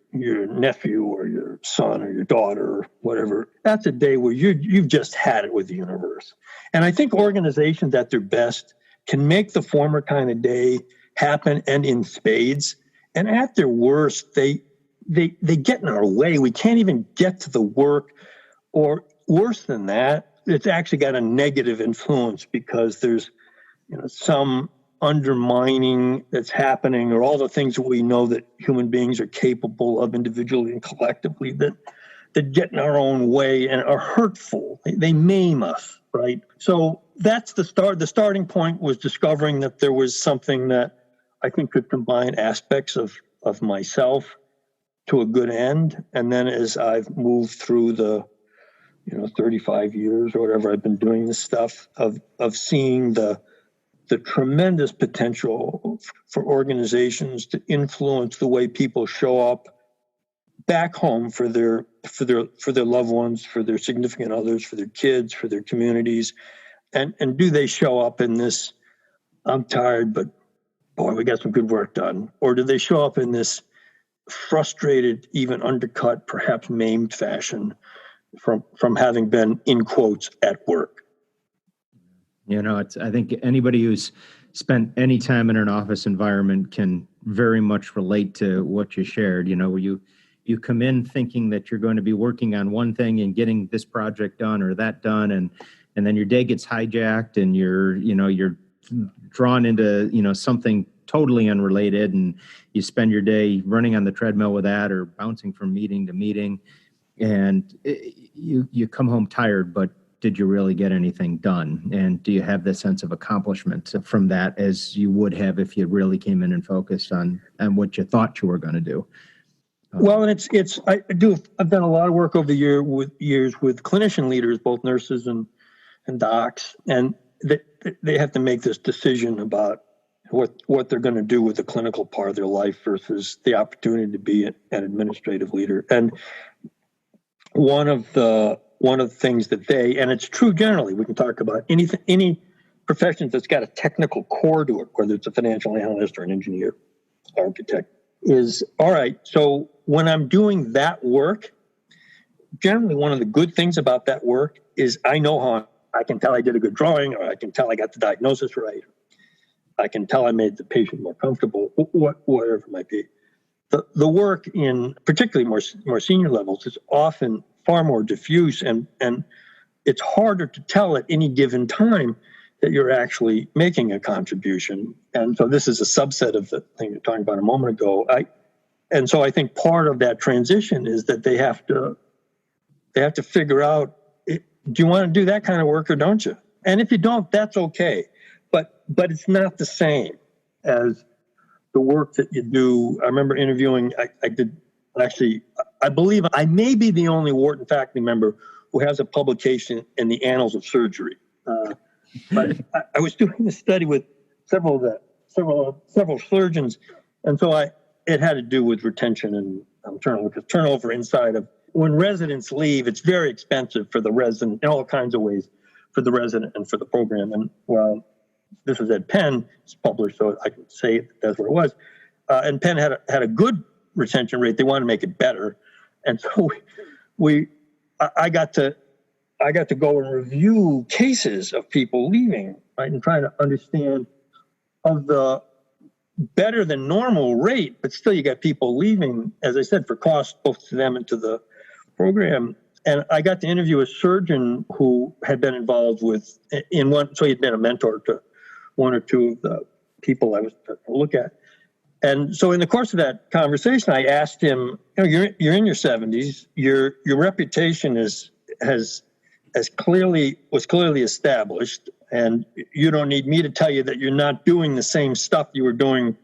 nephew or your son or your daughter or whatever. That's a day where you've just had it with the universe. And I think organizations at their best can make the former kind of day happen, and in spades. And at their worst, they get in our way. We can't even get to the work, or worse than that, it's actually got a negative influence because there's some undermining that's happening, or all the things that we know that human beings are capable of individually and collectively that get in our own way and are hurtful. They maim us, right? So that's the start. The starting point was discovering that there was something that I think could combine aspects of myself to a good end. And then as I've moved through the 35 years or whatever I've been doing this stuff, of seeing the tremendous potential for organizations to influence the way people show up back home for their loved ones, for their significant others, for their kids, for their communities. And do they show up in this, I'm tired, but boy, we got some good work done? Or do they show up in this frustrated, even undercut, perhaps maimed fashion from having been, in quotes, at work? I think anybody who's spent any time in an office environment can very much relate to what you shared. Where you come in thinking that you're going to be working on one thing and getting this project done or that done, and then your day gets hijacked and you're drawn into something totally unrelated, and you spend your day running on the treadmill with that, or bouncing from meeting to meeting, and you come home tired, but did you really get anything done? And do you have the sense of accomplishment from that as you would have if you really came in and focused on what you thought you were going to do? Well, and I've done a lot of work over the years with clinician leaders, both nurses and docs, and they have to make this decision about what they're going to do with the clinical part of their life versus the opportunity to be an administrative leader. And one of the things that and it's true generally, we can talk about any profession that's got a technical core to it, whether it's a financial analyst or an engineer, architect, is, all right, so when I'm doing that work, generally one of the good things about that work is I know how I can tell I did a good drawing, or I can tell I got the diagnosis right. I can tell I made the patient more comfortable, whatever it might be. The work in particularly more senior levels is often far more diffuse, and it's harder to tell at any given time that you're actually making a contribution. And so this is a subset of the thing you're talking about a moment ago. And so I think part of that transition is that they have to figure out, do you want to do that kind of work or don't you? And if you don't, that's okay. But it's not the same as the work that you do. I remember interviewing, I believe I may be the only Wharton faculty member who has a publication in the Annals of Surgery. But I was doing this study with several surgeons, and so it had to do with retention and turnover inside of, when residents leave, it's very expensive for the resident in all kinds of ways, for the resident and for the program. And well, this was at Penn, it's published, so I can say that's what it was. And Penn had a good retention rate. They wanted to make it better, and so I got to go and review cases of people leaving, right, and trying to understand of the better than normal rate, but still you got people leaving, as I said, for cost both to them and to the program. And I got to interview a surgeon who had been involved so he'd been a mentor to one or two of the people I was to look at. And so in the course of that conversation, I asked him, you're in your 70s, your reputation was clearly established, and you don't need me to tell you that you're not doing the same stuff you were doing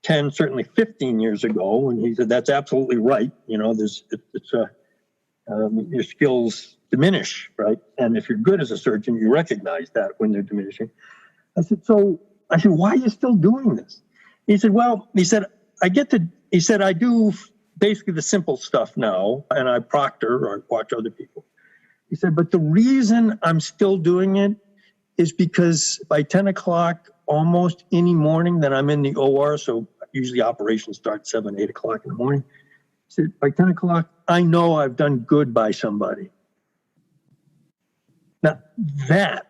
10, certainly 15 years ago. And he said, that's absolutely right. Your skills diminish, right? And if you're good as a surgeon, you recognize that when they're diminishing. I said, why are you still doing this? He said, I do basically the simple stuff now, and I proctor or watch other people. He said, but the reason I'm still doing it is because by 10 o'clock, almost any morning that I'm in the OR, so usually operations start 7, 8 o'clock in the morning. He said, by 10 o'clock, I know I've done good by somebody. Now that,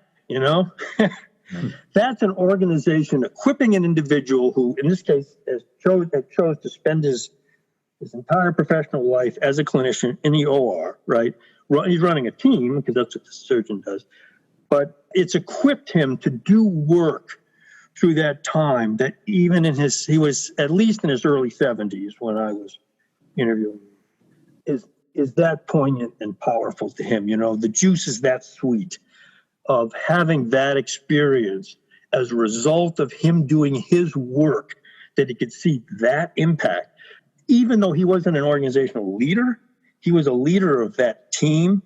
that's an organization equipping an individual who, in this case, chose to spend his entire professional life as a clinician in the OR, right? He's running a team because that's what the surgeon does. But it's equipped him to do work through that time that even he was at least in his early 70s when I was interviewing him, is that poignant and powerful to him. The juice is that sweet of having that experience as a result of him doing his work, that he could see that impact. Even though he wasn't an organizational leader, he was a leader of that team,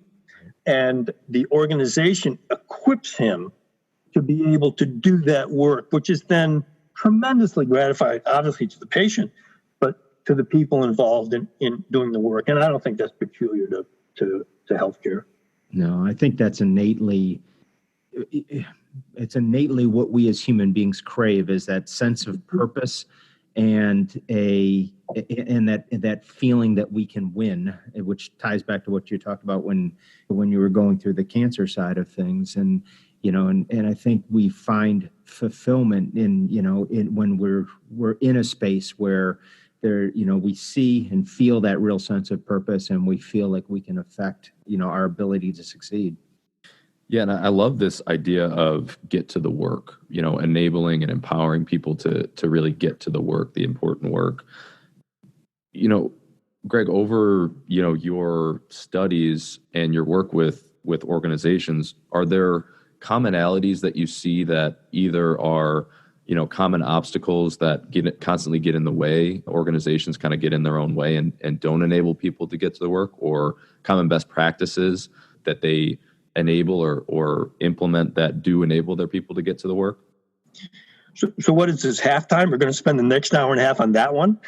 and the organization equips him to be able to do that work, which is then tremendously gratifying, obviously, to the patient, but to the people involved in doing the work. And I don't think that's peculiar to healthcare. No, I think that's innately what we as human beings crave, is that sense of purpose and that feeling that we can win, which ties back to what you talked about when you were going through the cancer side of things. And I think we find fulfillment in when we're in a space where we see and feel that real sense of purpose, and we feel like we can affect our ability to succeed. Yeah, and I love this idea of get to the work, enabling and empowering people to really get to the work, the important work. Greg, over your studies and your work with organizations, are there commonalities that you see that either are common obstacles that constantly get in the way, organizations kind of get in their own way and don't enable people to get to the work, or common best practices that they enable or implement that do enable their people to get to the work? So what is this, halftime? We're going to spend the next hour and a half on that one?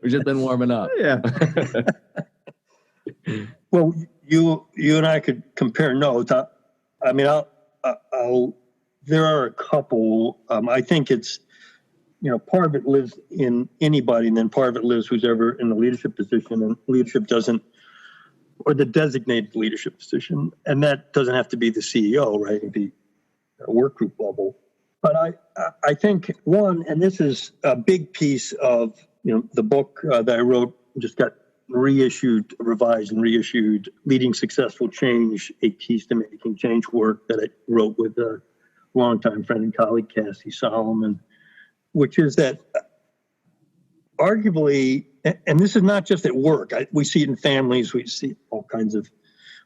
We've just been warming up. Yeah. Well, you and I could compare notes. There are a couple. I think it's, part of it lives in anybody, and then part of it lives who's ever in the leadership position, and leadership doesn't, or the designated leadership position, and that doesn't have to be the CEO, right? It can be a work group level. But I think one, and this is a big piece of the book that I wrote, just got revised and reissued, Leading Successful Change, 8 Keys to Making Change Work, that I wrote with a longtime friend and colleague, Cassie Solomon, which is that arguably, and this is not just at work, we see it in families, we see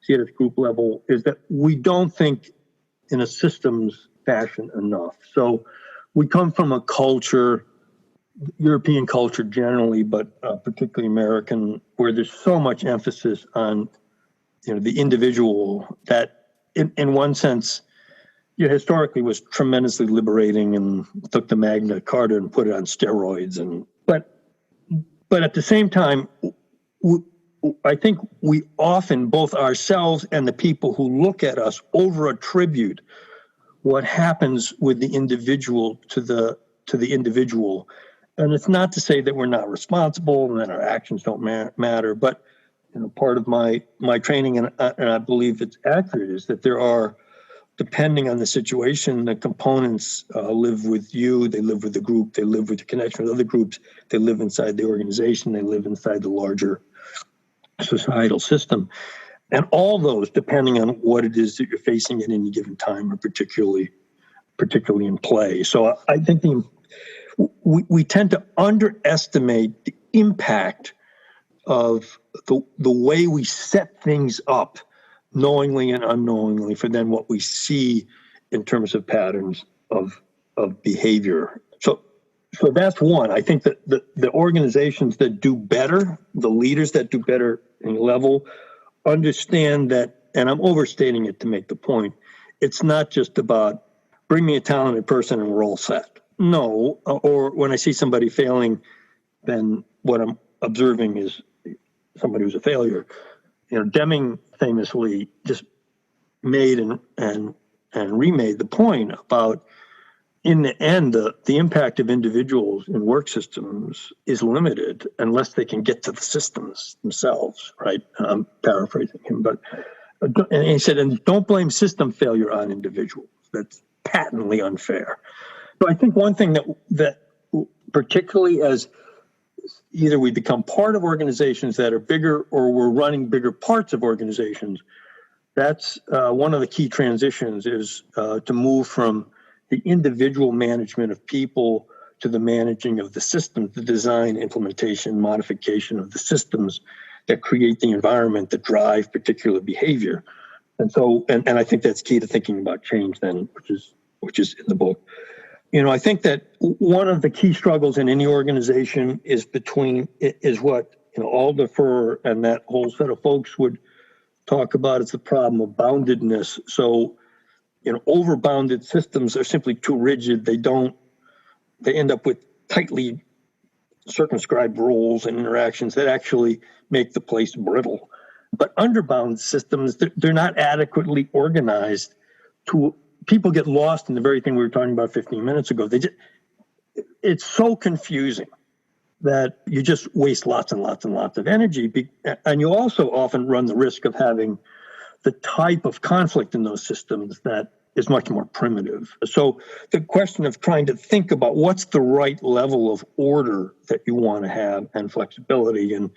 it at group level, is that we don't think in a systems fashion enough. So we come from a culture, European culture generally, but particularly American, where there's so much emphasis on the individual that in one sense, historically was tremendously liberating, and took the Magna Carta and put it on steroids. But at the same time, I think we often, both ourselves and the people who look at us, over-attribute what happens with the individual to the individual. And it's not to say that we're not responsible and that our actions don't matter, but part of my training, and I believe it's accurate, is that there are, depending on the situation, the components live with you, they live with the group, they live with the connection with other groups, they live inside the organization, they live inside the larger societal system. And all those, depending on what it is that you're facing at any given time, are particularly in play. So I think we tend to underestimate the impact of the way we set things up, knowingly and unknowingly, for then what we see in terms of patterns of behavior. So that's one. I think that the organizations that do better, the leaders that do better in level, understand that, and I'm overstating it to make the point, it's not just about bring me a talented person and we're all set. No, or when I see somebody failing, then what I'm observing is somebody who's a failure. Deming famously just made and remade the point about in the end, the impact of individuals in work systems is limited unless they can get to the systems themselves, right? I'm paraphrasing him, but and he said, and don't blame system failure on individuals. That's patently unfair. So I think one thing that particularly as either we become part of organizations that are bigger or we're running bigger parts of organizations, that's one of the key transitions is to move from the individual management of people to the managing of the systems, the design, implementation, modification of the systems that create the environment that drive particular behavior. And so, and I think that's key to thinking about change then, which is in the book. I think that one of the key struggles in any organization is what, Alder Furr and that whole set of folks would talk about. It's the problem of boundedness. So, overbounded systems are simply too rigid. They end up with tightly circumscribed roles and interactions that actually make the place brittle. But underbound systems, they're not adequately organized people get lost in the very thing we were talking about 15 minutes ago. It's so confusing that you just waste lots and lots and lots of energy. And you also often run the risk of having the type of conflict in those systems that is much more primitive. So the question of trying to think about what's the right level of order that you want to have and flexibility and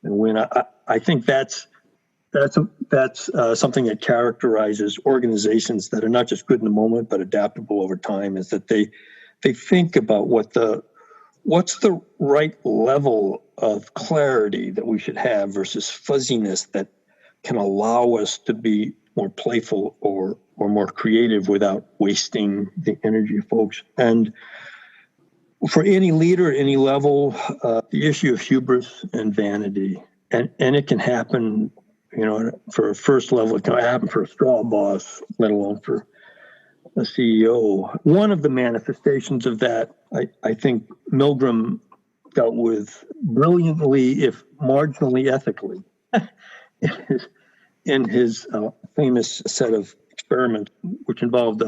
when I think that's something that characterizes organizations that are not just good in the moment but adaptable over time, is that they think about what's the right level of clarity that we should have versus fuzziness that can allow us to be more playful or more creative without wasting the energy of folks. And for any leader at any level, the issue of hubris and vanity, and it can happen, for a first level, it can happen for a straw boss, let alone for a CEO. One of the manifestations of that, I think Milgram dealt with brilliantly, if marginally ethically, in his famous set of experiments, which involved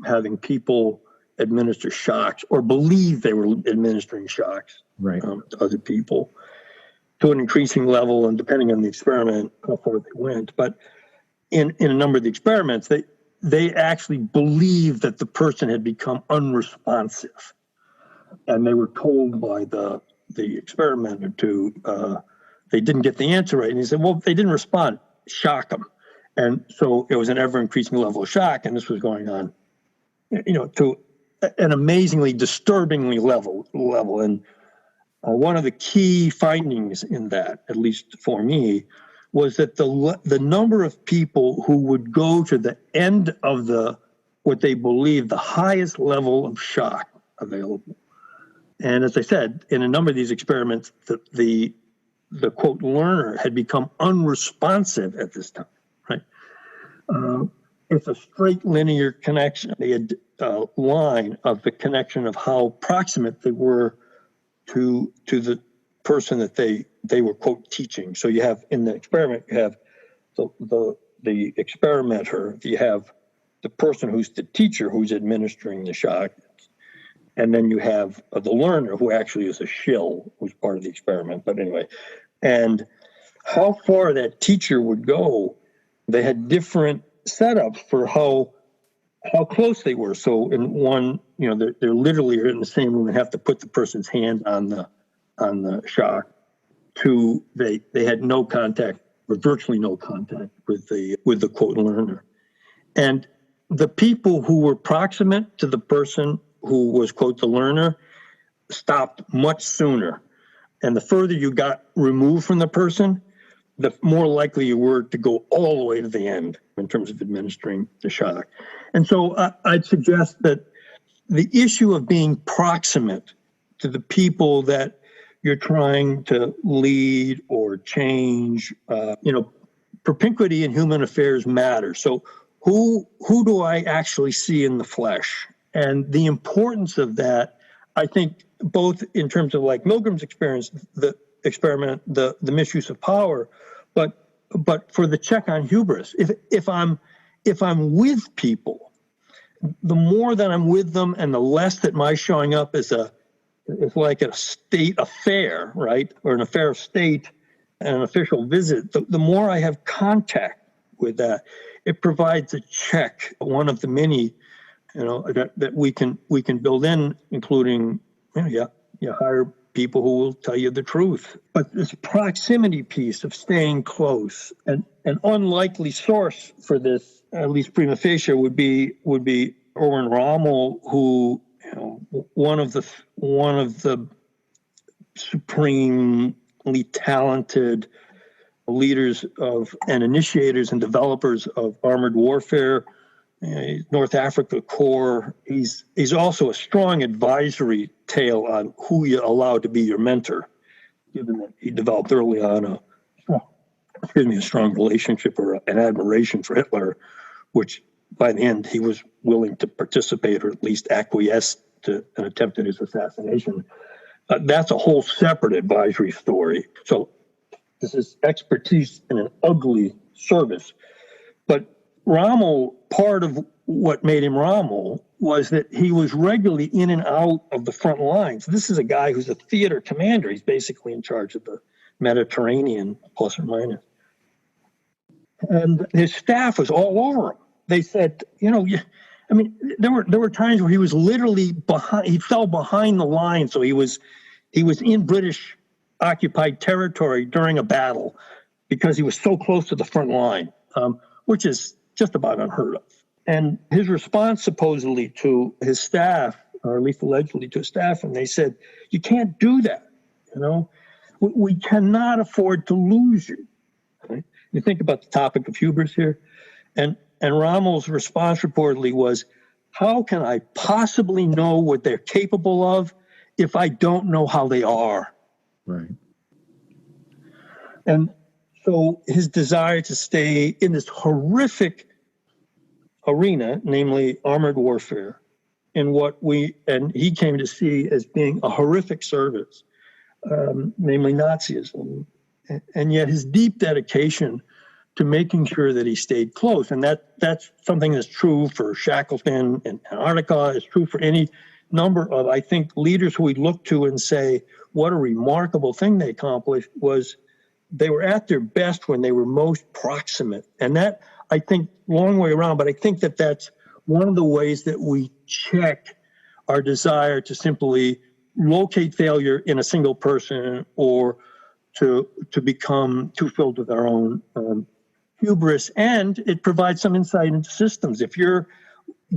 having people administer shocks or believe they were administering shocks to other people to an increasing level, and depending on the experiment, how far they went. But in a number of the experiments, they actually believed that the person had become unresponsive, and they were told by the experimenter they didn't get the answer right, and he said, well, they didn't respond, shock them. And so it was an ever increasing level of shock, and this was going on, to an amazingly disturbingly level. And one of the key findings in that, at least for me, was that the number of people who would go to the end of what they believed the highest level of shock available. And as I said, in a number of these experiments, the quote learner had become unresponsive at this time, right? It's a straight linear connection, a line of the connection of how proximate they were to the person that they were quote teaching. So you have in the experiment, you have the experimenter, you have the person who's the teacher who's administering the shock, and then you have the learner who actually is a shill who's part of the experiment. But anyway, and how far that teacher would go, they had different setups for how close they were. So in one, they're literally in the same room and have to put the person's hand on the shock. Two, they had no contact or virtually no contact with the quote learner. And the people who were proximate to the person who was quote the learner stopped much sooner. And the further you got removed from the person, the more likely you were to go all the way to the end in terms of administering the shock. And so I'd suggest that the issue of being proximate to the people that you're trying to lead or change, propinquity in human affairs matters. So who do I actually see in the flesh? And the importance of that, I think, both in terms of like Milgram's experience, the experiment, the misuse of power, but for the check on hubris. If I'm with people, the more that I'm with them and the less that my showing up is like a state affair, right? Or an affair of state and an official visit, the more I have contact with that, it provides a check, one of the many, that we can build in, including, you hire people who will tell you the truth. But this proximity piece of staying close, and an unlikely source for this, at least prima facie, would be Erwin Rommel, who, one of the supremely talented leaders of and initiators and developers of armored warfare, North Africa Corps. He's also a strong advisory tale on who you allow to be your mentor, given that he developed early on a strong relationship or an admiration for Hitler, which by the end he was willing to participate or at least acquiesce to an attempt at his assassination. That's a whole separate advisory story. So this is expertise in an ugly service. But Rommel, part of what made him Rommel was that he was regularly in and out of the front lines. This is a guy who's a theater commander. He's basically in charge of the Mediterranean, plus or minus. And his staff was all over him. They said, there were times where he was literally behind. He fell behind the line, so he was in British occupied territory during a battle because he was so close to the front line, which is just about unheard of. And his response supposedly to his staff, or at least allegedly to his staff, and they said, "You can't do that. We cannot afford to lose you." Right? You think about the topic of hubris here, and Rommel's response reportedly was, "How can I possibly know what they're capable of if I don't know how they are?" Right. And so his desire to stay in this horrific arena, namely armored warfare, and he came to see as being a horrific service, namely Nazism, and yet his deep dedication to making sure that he stayed close. And that's something that's true for Shackleton and Antarctica. It's true for any number of, I think, leaders who we look to and say, what a remarkable thing they accomplished was they were at their best when they were most proximate. And that, I think, long way around, but I think that's one of the ways that we check our desire to simply locate failure in a single person or to become too filled with our own hubris. And it provides some insight into systems. If you're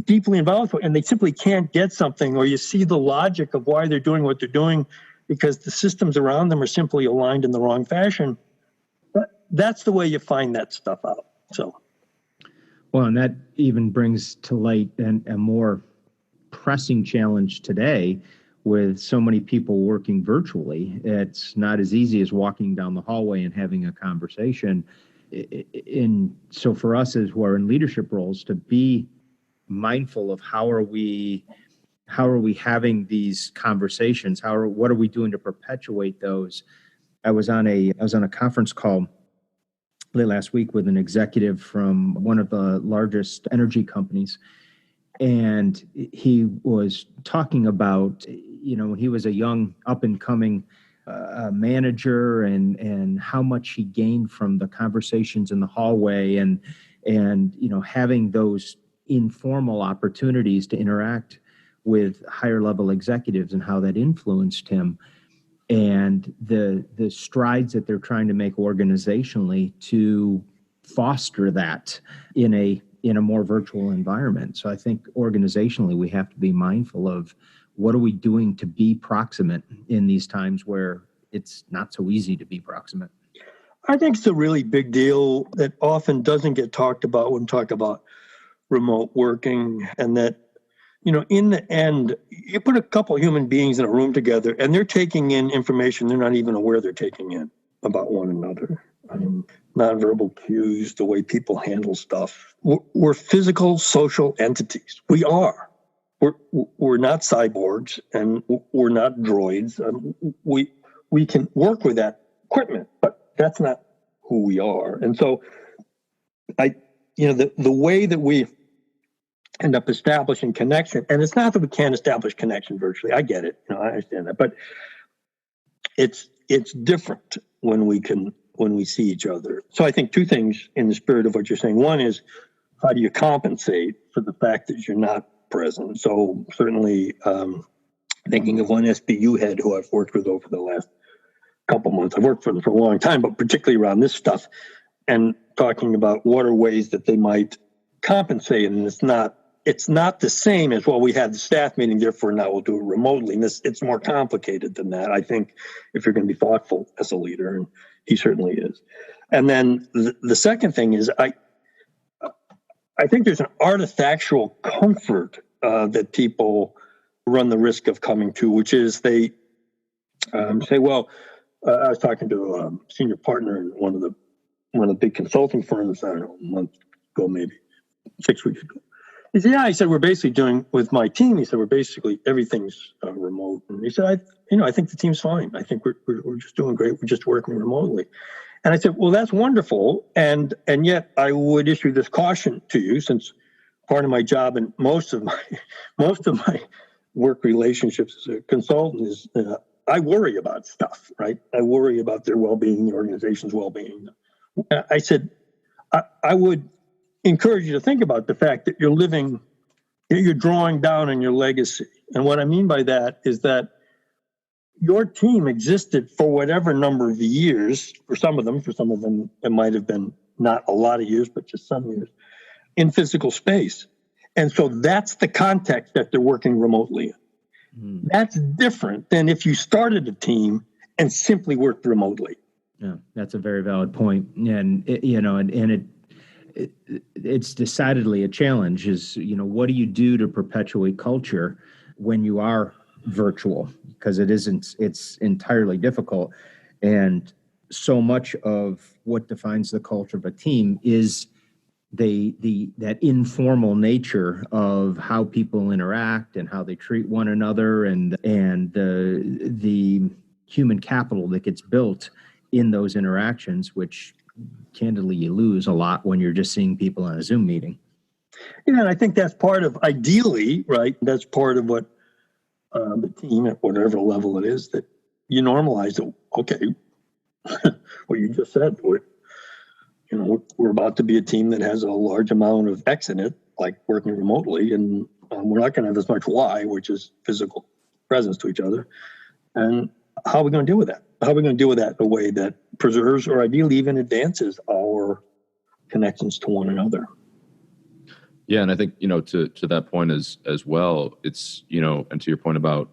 deeply involved and they simply can't get something, or you see the logic of why they're doing what they're doing because the systems around them are simply aligned in the wrong fashion, that's the way you find that stuff out. So, well, and that even brings to light a more pressing challenge today with so many people working virtually. It's not as easy as walking down the hallway and having a conversation. So for us as who are in leadership roles, to be mindful of how are we having these conversations? What are we doing to perpetuate those? I was on a conference call late last week with an executive from one of the largest energy companies, and he was talking about, when he was a young up and coming manager and how much he gained from the conversations in the hallway and having those informal opportunities to interact with higher level executives and how that influenced him, and the strides that they're trying to make organizationally to foster that in a more virtual environment. So I think organizationally we have to be mindful of what are we doing to be proximate in these times where it's not so easy to be proximate. I think it's a really big deal that often doesn't get talked about when we talk about remote working, and that, in the end, you put a couple of human beings in a room together and they're taking in information they're not even aware they're taking in about one another. Nonverbal cues, the way people handle stuff. We're physical, social entities. We are. We're not cyborgs and we're not droids. We can work with that equipment, but that's not who we are. And so the way that we end up establishing connection. And it's not that we can't establish connection virtually. I get it. I understand that. But it's different when we see each other. So I think two things in the spirit of what you're saying. One is, how do you compensate for the fact that you're not present? So certainly thinking of one SBU head who I've worked with over the last couple months. I've worked for them for a long time, but particularly around this stuff, and talking about what are ways that they might compensate. And it's not the same as, well, we had the staff meeting, therefore now we'll do it remotely. And it's more complicated than that, I think, if you're going to be thoughtful as a leader, and he certainly is. And then the second thing is, I think there's an artifactual comfort that people run the risk of coming to, which is they say, well, I was talking to a senior partner in one of the big consulting firms, I don't know, a month ago, maybe 6 weeks ago. He said, yeah, he said, we're basically doing with my team. He said, we're basically, everything's remote. And he said, I think the team's fine. I think we're just doing great. We're just working remotely. And I said, well, that's wonderful. And yet I would issue this caution to you, since part of my job and most of my work relationships as a consultant is I worry about stuff, right? I worry about their well-being, the organization's well-being. I said, I would encourage you to think about the fact that you're drawing down on your legacy. And what I mean by that is that your team existed for whatever number of years, for some of them, it might have been not a lot of years, but just some years, in physical space. And so that's the context that they're working remotely in. That's different than if you started a team and simply worked remotely. Yeah, that's a very valid point. And it's decidedly a challenge. Is, what do you do to perpetuate culture when you are virtual? Because it's entirely difficult. And so much of what defines the culture of a team is that informal nature of how people interact and how they treat one another, and the human capital that gets built in those interactions, which candidly you lose a lot when you're just seeing people on a Zoom meeting. Yeah, and I think that's part of, ideally, right, that's part of what the team at whatever level it is, that you normalize it. Okay, what you just said, we're about to be a team that has a large amount of X in it, like working remotely, and we're not going to have as much Y, which is physical presence to each other. And how are we going to deal with that? How are we going to deal with that in a way that preserves, or ideally even advances, our connections to one another? Yeah, and I think, to that point as well, it's, and to your point about,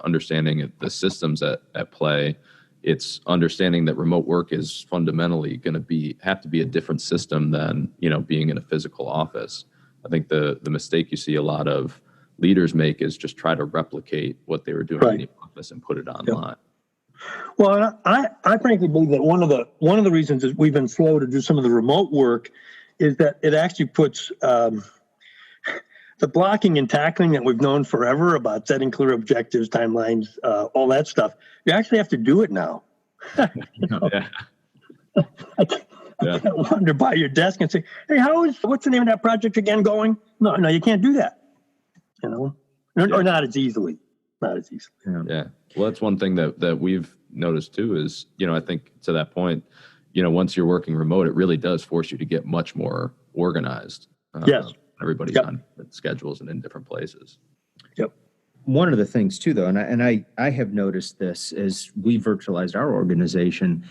understanding the systems at play, it's understanding that remote work is fundamentally going to have to be a different system than, being in a physical office. I think the mistake you see a lot of leaders make is just try to replicate what they were doing in the office and put it online. Yep. Well, I frankly believe that one of the reasons that we've been slow to do some of the remote work is that it actually puts the blocking and tackling that we've known forever about setting clear objectives, timelines, all that stuff. You actually have to do it now. Yeah. I can't wander by your desk and say, "Hey, what's the name of that project again going?" No, you can't do that. Or not as easily. Not as easily. Yeah. Well, that's one thing that we've noticed too is, I think to that point, once you're working remote, it really does force you to get much more organized. Yes. Everybody's on different schedules and in different places. Yep. One of the things too, though, and I have noticed this as we virtualized our organization,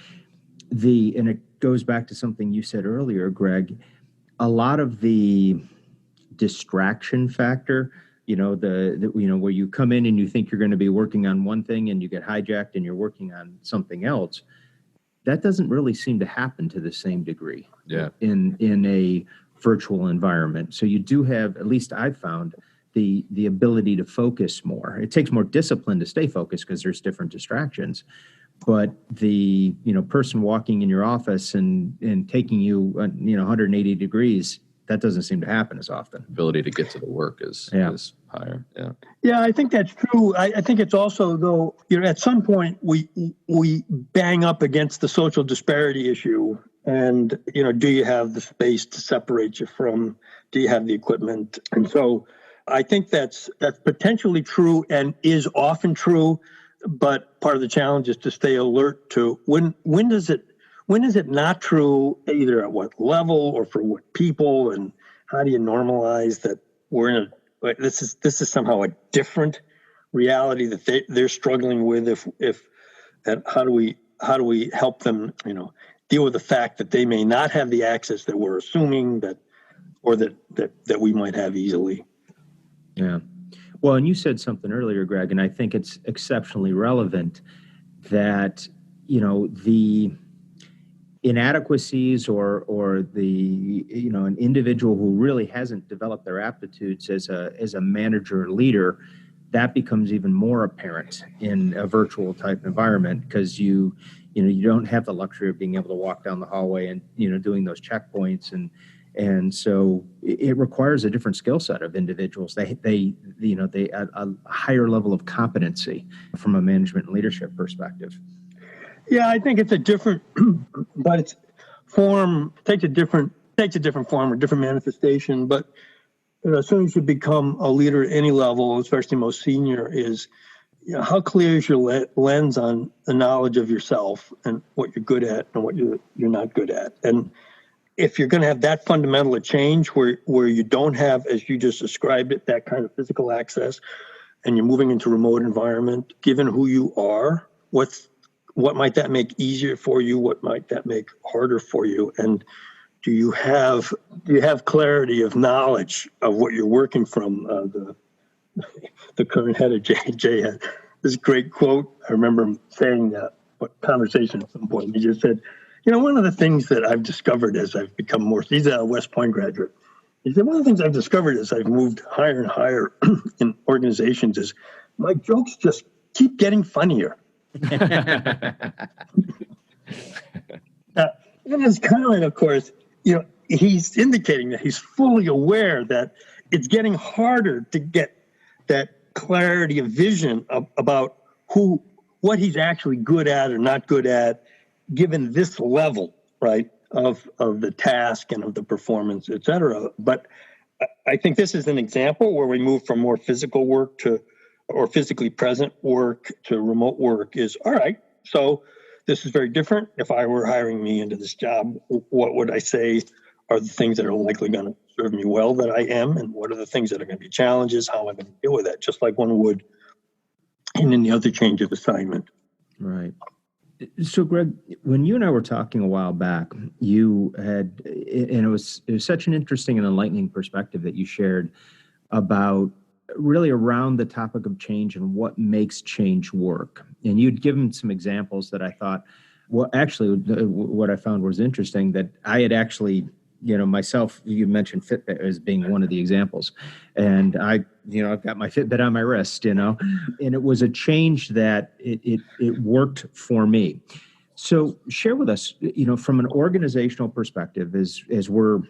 and it goes back to something you said earlier, Greg, a lot of the distraction factor, where you come in and you think you're going to be working on one thing and you get hijacked and you're working on something else. That doesn't really seem to happen to the same degree in a virtual environment. So you do have, at least I've found, the ability to focus more. It takes more discipline to stay focused because there's different distractions. But the person walking in your office and taking you 180 degrees, that doesn't seem to happen as often. Ability to get to the work is higher. Yeah. Yeah, I think that's true. I think it's also, though, at some point we bang up against the social disparity issue And, do you have the space to separate you from, do you have the equipment? And so I think that's potentially true and is often true, but part of the challenge is to stay alert to when is it not true, either at what level or for what people, and how do you normalize that we're in this is somehow a different reality that they're struggling with, and how do we help them, deal with the fact that they may not have the access that we're assuming that we might have easily. Yeah. Well, and you said something earlier, Greg, and I think it's exceptionally relevant that, the inadequacies or the, an individual who really hasn't developed their aptitudes as a manager or leader, that becomes even more apparent in a virtual type environment, because you don't have the luxury of being able to walk down the hallway and, doing those checkpoints. And so it requires a different skill set of individuals. They a higher level of competency from a management and leadership perspective. Yeah, I think it's a different, but its form takes a different form or different manifestation. But as soon as you become a leader at any level, especially most senior, is how clear is your lens on the knowledge of yourself and what you're good at and what you're not good at. And if you're going to have that fundamental a change where you don't have, as you just described it, that kind of physical access, and you're moving into a remote environment, given who you are, what might that make easier for you? What might that make harder for you? And do you have clarity of knowledge of what you're working from? The current head of Jay had this great quote. I remember him saying that conversation at some point. He just said, one of the things that I've discovered as I've become more, he's a West Point graduate. He said, one of the things I've discovered as I've moved higher and higher in organizations is my jokes just keep getting funnier. And his comment, of course, he's indicating that he's fully aware that it's getting harder to get that clarity of vision about what he's actually good at or not good at, given this level, right, of the task and of the performance, et cetera. But I think this is an example where we move from more physical work or physically present work to remote work is, all right, so this is very different. If I were hiring me into this job, what would I say are the things that are likely going to serve me well that I am, and what are the things that are going to be challenges? How am I going to deal with that? Just like one would in any other change of assignment. Right. So, Greg, when you and I were talking a while back, you had, and it was such an interesting and enlightening perspective that you shared about really around the topic of change and what makes change work. And you'd given some examples that I thought, well, actually, what I found was interesting that I had actually, myself, you mentioned Fitbit as being one of the examples. And I've got my Fitbit on my wrist, and it was a change that it worked for me. So share with us, from an organizational perspective, as we're,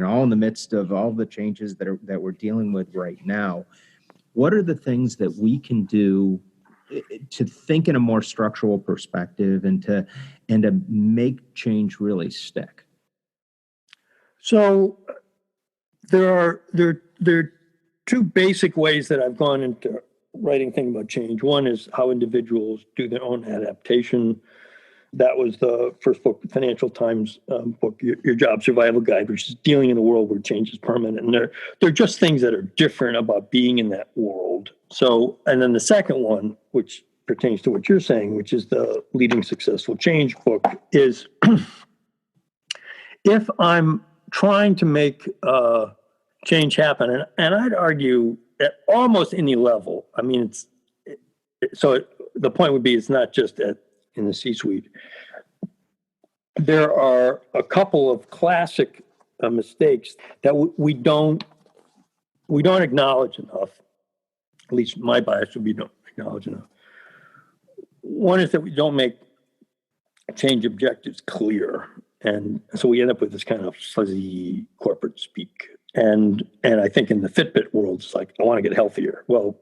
all in the midst of all the changes that we're dealing with right now, what are the things that we can do to think in a more structural perspective and to make change really stick? So there are two basic ways that I've gone into writing things about change. One is how individuals do their own adaptation. That was the first book, Financial Times book, Your Job Survival Guide, which is dealing in a world where change is permanent. And they're just things that are different about being in that world. So, and then the second one, which pertains to what you're saying, which is the Leading Successful Change book, is if I'm trying to make change happen, and I'd argue at almost any level, I mean, the point would be it's not just in the C-suite. There are a couple of classic mistakes that we don't acknowledge enough. At least my bias would be don't acknowledge enough. One is that we don't make change objectives clear, and so we end up with this kind of fuzzy corporate speak. And I think in the Fitbit world, it's like, I want to get healthier. Well,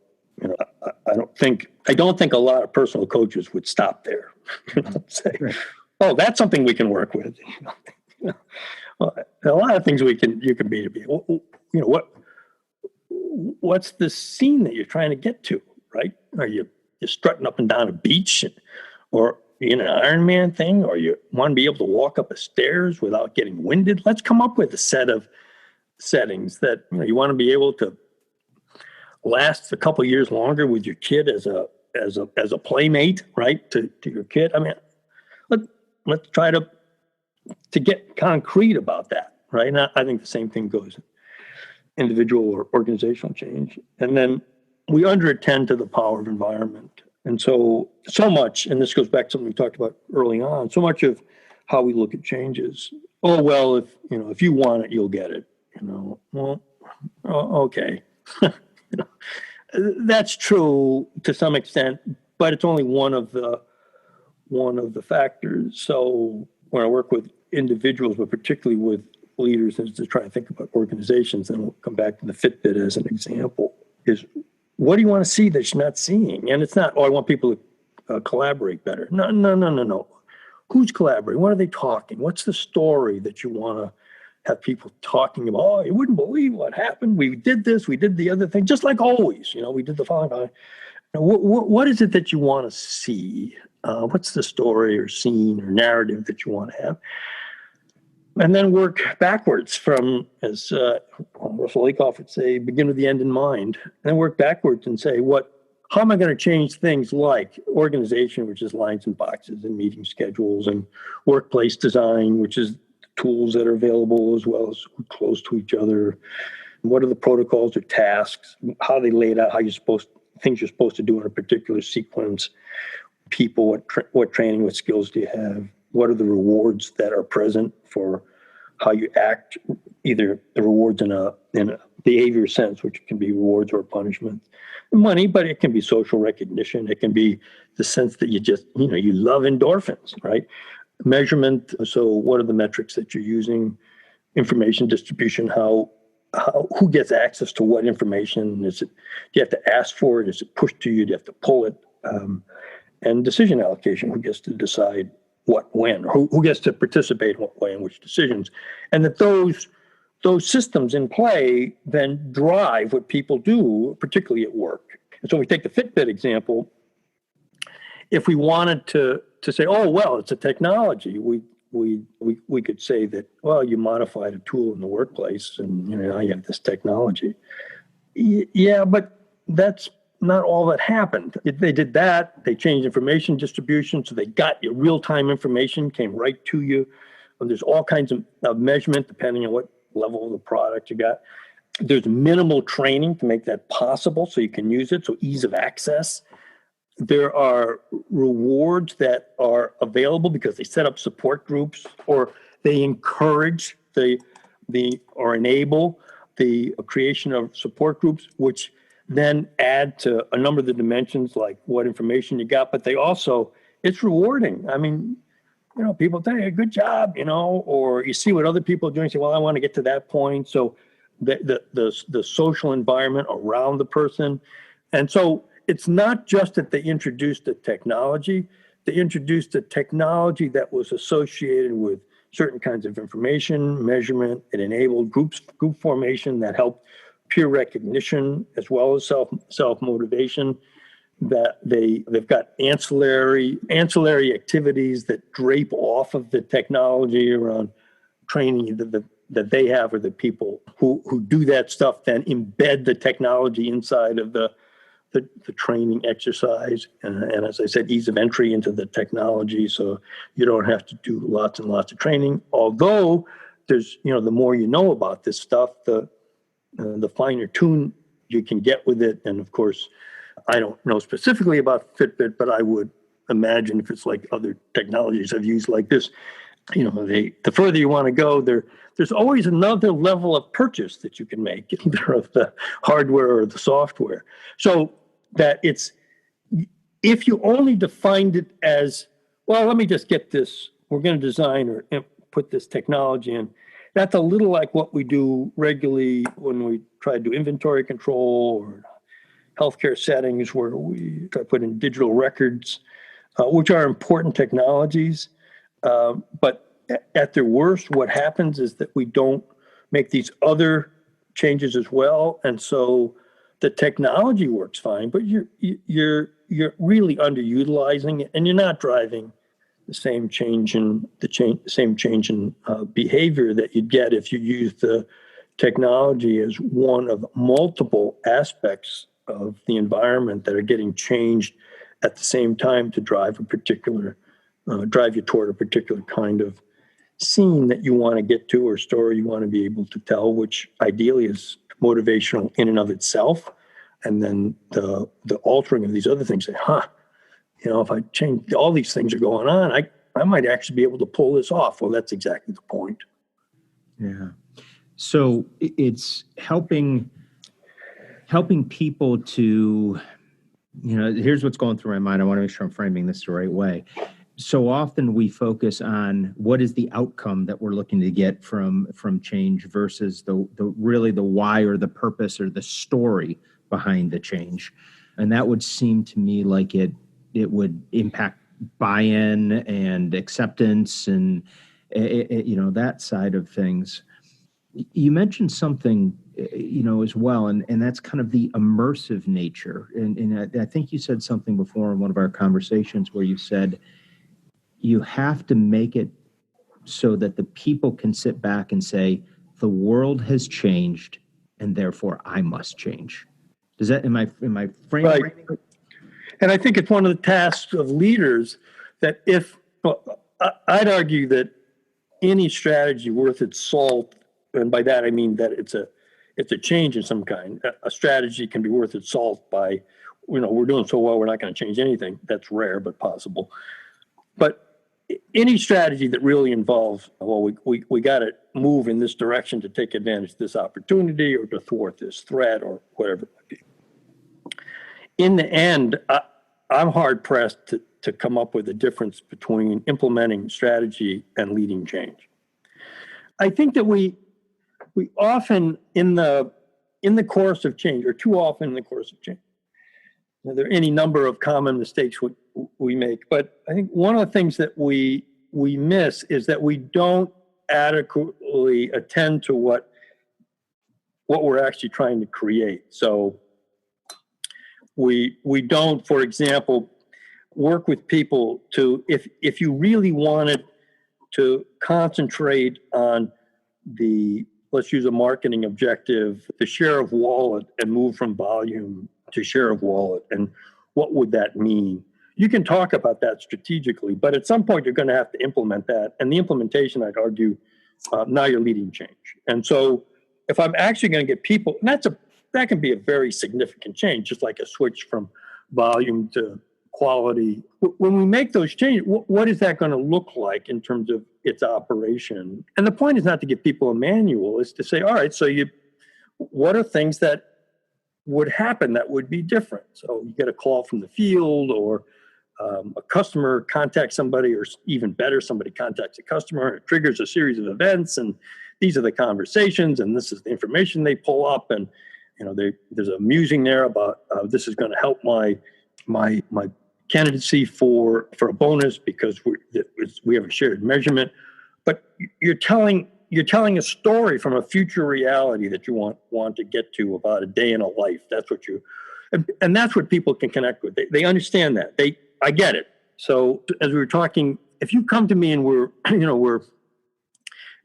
I don't think a lot of personal coaches would stop there. Say, right. Oh, that's something we can work with. Well, a lot of things you can B2B. What's the scene that you're trying to get to, right? Are you're strutting up and down a beach, or in an Ironman thing, or you want to be able to walk up the stairs without getting winded? Let's come up with a set of settings that you want to be able to last a couple years longer with your kid as a playmate, right? To your kid. I mean, let's try to get concrete about that, right? And I think the same thing goes individual or organizational change. And then we underattend to the power of environment. And so much, and this goes back to something we talked about early on, so much of how we look at changes. Oh, well, if you want it, you'll get it. Well, okay. That's true to some extent, but it's only one of the factors. So when I work with individuals, but particularly with leaders, is to try and think about organizations, and we'll come back to the Fitbit as an example, is what do you want to see that you're not seeing? And it's not, I want people to collaborate better. No. Who's collaborating? What are they talking? What's the story that you want to have people talking about? Oh, you wouldn't believe what happened. We did this, we did the other thing, just like always. We did the following. What is it that you want to see? What's the story or scene or narrative that you want to have? And then work backwards from, as Russell Lakoff would say, begin with the end in mind. And then work backwards and say, how am I going to change things like organization, which is lines and boxes and meeting schedules, and workplace design, which is tools that are available as well as close to each other. What are the protocols or tasks? How they laid out, things you're supposed to do in a particular sequence. People, what training, what skills do you have? What are the rewards that are present for how you act? Either the rewards in a behavior sense, which can be rewards or punishment, money, but it can be social recognition. It can be the sense that you just you love endorphins, right? Measurement. So what are the metrics that you're using? Information distribution. Who gets access to what information? Do you have to ask for it? Is it pushed to you? Do you have to pull it? And decision allocation. Who gets to decide what, when? Who gets to participate in what way and which decisions? And that those systems in play then drive what people do, particularly at work. And so we take the Fitbit example. If we wanted to say, oh, well, it's a technology, we could say that, well, you modified a tool in the workplace and now you have this technology. Yeah, but that's not all that happened. They did that. They changed information distribution, so they got your real-time information, came right to you. And there's all kinds of measurement depending on what level of the product you got. There's minimal training to make that possible so you can use it, so ease of access. There are rewards that are available because they set up support groups, or they encourage or enable the creation of support groups, which then add to a number of the dimensions like what information you got, but it's rewarding. I mean, people tell you, good job, or you see what other people are doing, say, well, I want to get to that point. So the social environment around the person. And so it's not just that they introduced the technology, they introduced a technology that was associated with certain kinds of information, measurement. It enabled group formation that helped peer recognition as well as self-motivation, that they've got ancillary activities that drape off of the technology around training that they have, or the people who do that stuff then embed the technology inside of the training exercise. And as I said, ease of entry into the technology, so you don't have to do lots and lots of training. Although there's, the more you know about this stuff, the finer tune you can get with it. And of course, I don't know specifically about Fitbit, but I would imagine if it's like other technologies I've used like this, the further you want to go, there's always another level of purchase that you can make, either of the hardware or the software. So that if you only defined it as, well, let me just get this, we're going to design or put this technology in. That's a little like what we do regularly when we try to do inventory control or healthcare settings, where we try to put in digital records, which are important technologies. But at their worst, what happens is that we don't make these other changes as well. And so the technology works fine, but you're really underutilizing it, and you're not driving the same change in behavior that you'd get if you use the technology as one of multiple aspects of the environment that are getting changed at the same time to drive you toward a particular kind of scene that you want to get to or story you want to be able to tell, which ideally is motivational in and of itself. And then the altering of these other things, say, if I change, all these things are going on, I might actually be able to pull this off. Well, that's exactly the point. Yeah. So it's helping people to, here's what's going through my mind. I want to make sure I'm framing this the right way. So often we focus on what is the outcome that we're looking to get from change versus the really the why or the purpose or the story behind the change. And that would seem to me like it would impact buy-in and acceptance and that side of things. You mentioned something as well, and that's kind of the immersive nature. And I think you said something before in one of our conversations where you said you have to make it so that the people can sit back and say, the world has changed and therefore I must change. Does that, am I framing? Right. And I think it's one of the tasks of leaders that I'd argue that any strategy worth its salt, and by that I mean that it's a change in some kind. A strategy can be worth its salt by, we're doing so well, we're not going to change anything. That's rare, but possible. But any strategy that really involves, we got to move in this direction to take advantage of this opportunity or to thwart this threat or whatever it might be. In the end, I'm hard pressed to come up with a difference between implementing strategy and leading change. I think that we often in the course of change, or too often in the course of change, there are any number of common mistakes we make, but I think one of the things that we miss is that we don't adequately attend to what we're actually trying to create. So we don't, for example, work with people to, if you really wanted to concentrate on let's use a marketing objective, the share of wallet, and move from volume to share of wallet, and what would that mean? You can talk about that strategically, but at some point you're going to have to implement that. And the implementation, I'd argue, now you're leading change. And so if I'm actually going to get people, and that can be a very significant change, just like a switch from volume to quality. When we make those changes, what is that going to look like in terms of its operation? And the point is not to give people a manual, is to say, all right, so what are things that would happen that would be different? So you get a call from the field, or a customer contacts somebody, or even better, somebody contacts a customer, and it triggers a series of events, and these are the conversations, and this is the information they pull up, and there's a musing there about this is going to help my candidacy for a bonus because we have a shared measurement. But you're telling a story from a future reality that you want to get to about a day in a life. That's what and that's what people can connect with. They understand that. I get it. So as we were talking, if you come to me and we're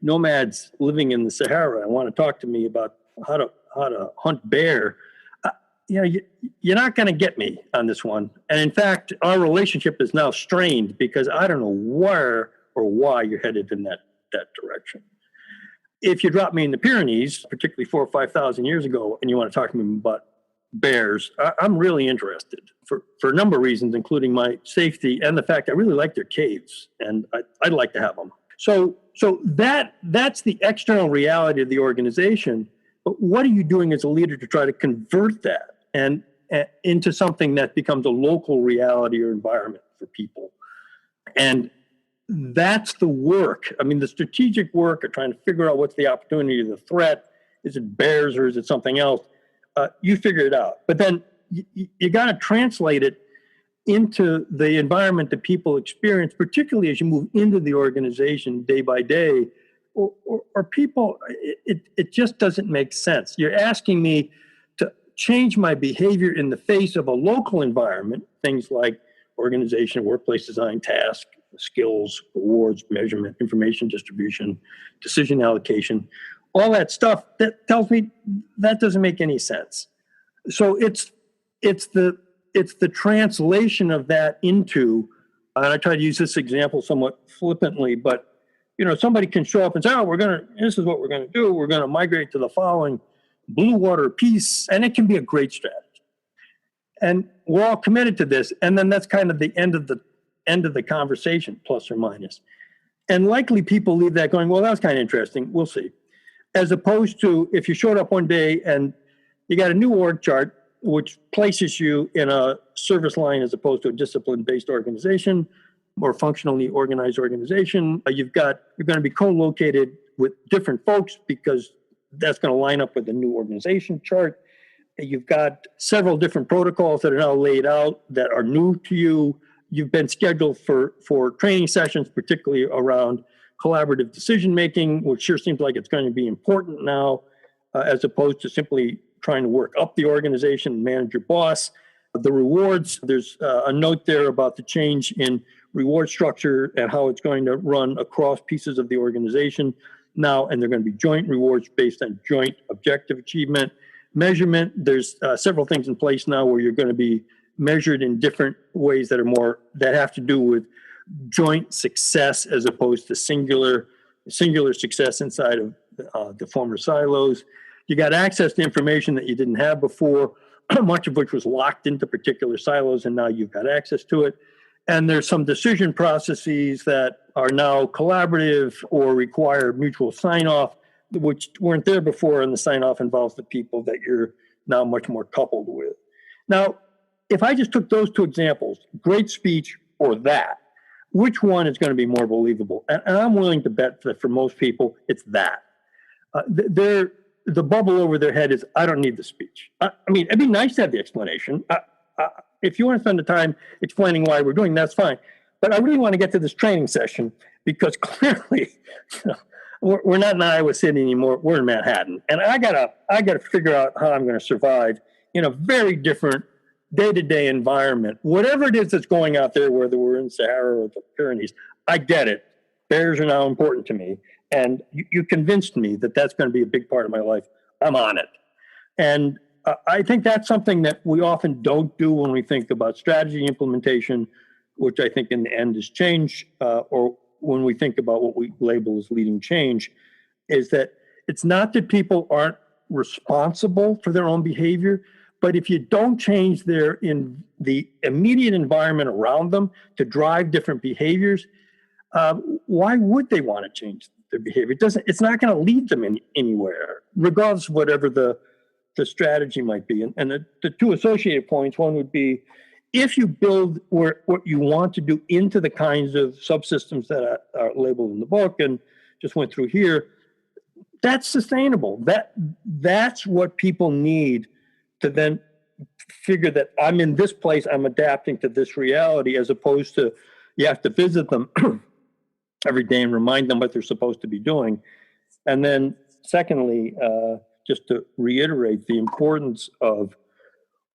nomads living in the Sahara and want to talk to me about how to hunt bear, you're not going to get me on this one. And in fact, our relationship is now strained because I don't know where or why you're headed in that direction. If you drop me in the Pyrenees, particularly 4,000 or 5,000 years ago, and you want to talk to me about bears, I'm really interested for a number of reasons, including my safety and the fact I really like their caves, and I'd like to have them. So that's the external reality of the organization. But what are you doing as a leader to try to convert that and into something that becomes a local reality or environment for people? And that's the work. I mean, the strategic work of trying to figure out what's the opportunity, the threat. Is it bears or is it something else? You figure it out. But then you got to translate it into the environment that people experience, particularly as you move into the organization day by day, or people, it just doesn't make sense. You're asking me to change my behavior in the face of a local environment, things like organization, workplace design, task, skills, rewards, measurement, information distribution, decision allocation, all that stuff that tells me that doesn't make any sense. So it's the translation of that into, and I try to use this example somewhat flippantly, but somebody can show up and say, this is what we're going to do. We're going to migrate to the following blue water piece. And it can be a great strategy. And we're all committed to this. And then that's kind of the end of the conversation, plus or minus. And likely people leave that going, well, that was kind of interesting. We'll see. As opposed to if you showed up one day and you got a new org chart, which places you in a service line as opposed to a discipline-based organization or functionally organized organization. You're going to be co-located with different folks because that's going to line up with the new organization chart. You've got several different protocols that are now laid out that are new to you. You've been scheduled for training sessions, particularly around collaborative decision-making, which sure seems like it's going to be important now, as opposed to simply trying to work up the organization and manage your boss. The rewards, there's a note there about the change in reward structure and how it's going to run across pieces of the organization now, and they're going to be joint rewards based on joint objective achievement. Measurement, there's several things in place now where you're going to be measured in different ways that have to do with joint success as opposed to singular success inside of the former silos. You got access to information that you didn't have before, much of which was locked into particular silos, and now you've got access to it. And there's some decision processes that are now collaborative or require mutual sign-off, which weren't there before, and the sign-off involves the people that you're now much more coupled with. Now, if I just took those two examples, great speech or that, which one is going to be more believable? And I'm willing to bet that for most people, it's that. The bubble over their head is, I don't need the speech. I mean, it'd be nice to have the explanation. If you want to spend the time explaining why we're doing, that's fine. But I really want to get to this training session because clearly we're not in Iowa City anymore. We're in Manhattan. And I gotta figure out how I'm going to survive in a very different day-to-day environment. Whatever it is that's going out there, whether we're in Sahara or the Pyrenees, I get it. Bears are now important to me. And you convinced me that that's going to be a big part of my life. I'm on it. And I think that's something that we often don't do when we think about strategy implementation, which I think in the end is change, or when we think about what we label as leading change, is that it's not that people aren't responsible for their own behavior, but if you don't change in the immediate environment around them to drive different behaviors, why would they want to change their behavior? It's not going to lead them anywhere, regardless of whatever the strategy might be. And the two associated points, one would be, if you build what you want to do into the kinds of subsystems that are labeled in the book and just went through here, that's sustainable. That's what people need to then figure that I'm in this place, I'm adapting to this reality, as opposed to you have to visit them every day and remind them what they're supposed to be doing. And then secondly, just to reiterate the importance of,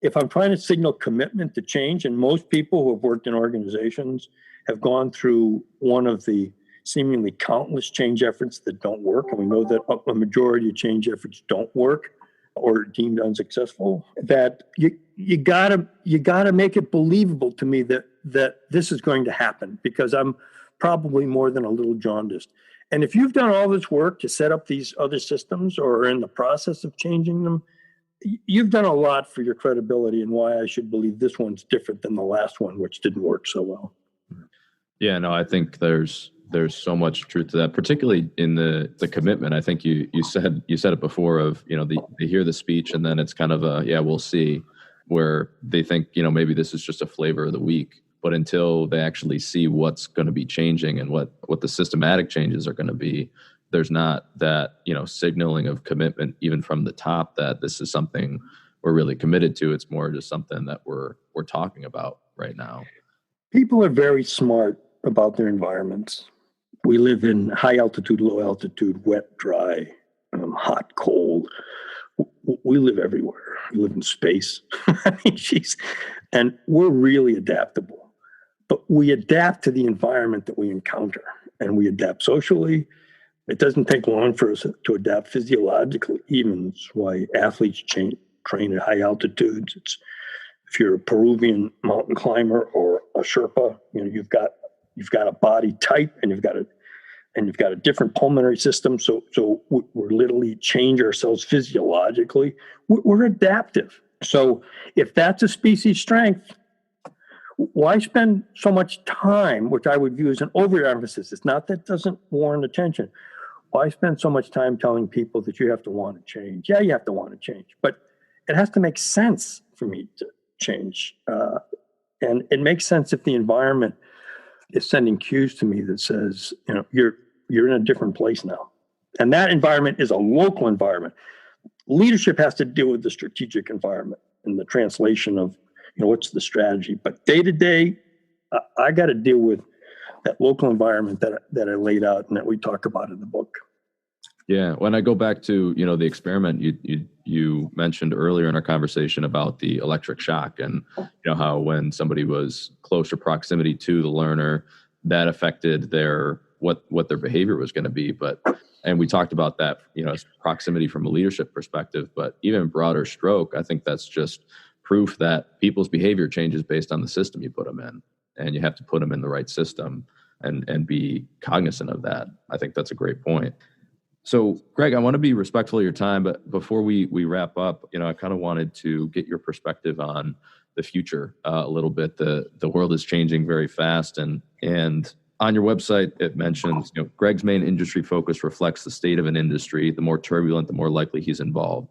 if I'm trying to signal commitment to change, and most people who have worked in organizations have gone through one of the seemingly countless change efforts that don't work, and we know that a majority of change efforts don't work or are deemed unsuccessful, that you gotta make it believable to me that this is going to happen, because I'm probably more than a little jaundiced. And if you've done all this work to set up these other systems or are in the process of changing them, you've done a lot for your credibility and why I should believe this one's different than the last one, which didn't work so well. Yeah, no, I think there's so much truth to that, particularly in the commitment. I think you said it before of, they hear the speech and then it's kind of a, yeah, we'll see, where they think, maybe this is just a flavor of the week. But until they actually see what's going to be changing and what the systematic changes are going to be, there's not that, signaling of commitment even from the top that this is something we're really committed to. It's more just something that we're talking about. right now? People are very smart about their environments. We live in high altitude, low altitude, wet, dry, hot, cold. We live everywhere. We live in space. I mean, geez. And we're really adaptable. But we adapt to the environment that we encounter, and we adapt socially. It doesn't take long for us to adapt physiologically, even. It's why athletes train at high altitudes. If you're a Peruvian mountain climber or a Sherpa, you've got a body type, and you've got a different pulmonary system. So we're literally change ourselves physiologically. We're adaptive. So if that's a species strength, why spend so much time, which I would view as an overemphasis? It's not that it doesn't warrant attention. Why spend so much time telling people that you have to want to change? Yeah, you have to want to change, but it has to make sense for me to change. And it makes sense if the environment is sending cues to me that says, you're in a different place now. And that environment is a local environment. Leadership has to deal with the strategic environment and the translation of, what's the strategy. But day to day, I got to deal with that local environment that I laid out and that we talk about in the book. Yeah. When I go back to, the experiment you mentioned earlier in our conversation about the electric shock and, how when somebody was closer proximity to the learner, that affected what their behavior was going to be. And we talked about that, as proximity from a leadership perspective, but even broader stroke, I think that's just proof that people's behavior changes based on the system you put them in, and you have to put them in the right system and be cognizant of that. I think that's a great point. So, Greg, I want to be respectful of your time, but before we wrap up, I kind of wanted to get your perspective on the future a little bit. The world is changing very fast, and on your website, it mentions, Greg's main industry focus reflects the state of an industry. The more turbulent, the more likely he's involved.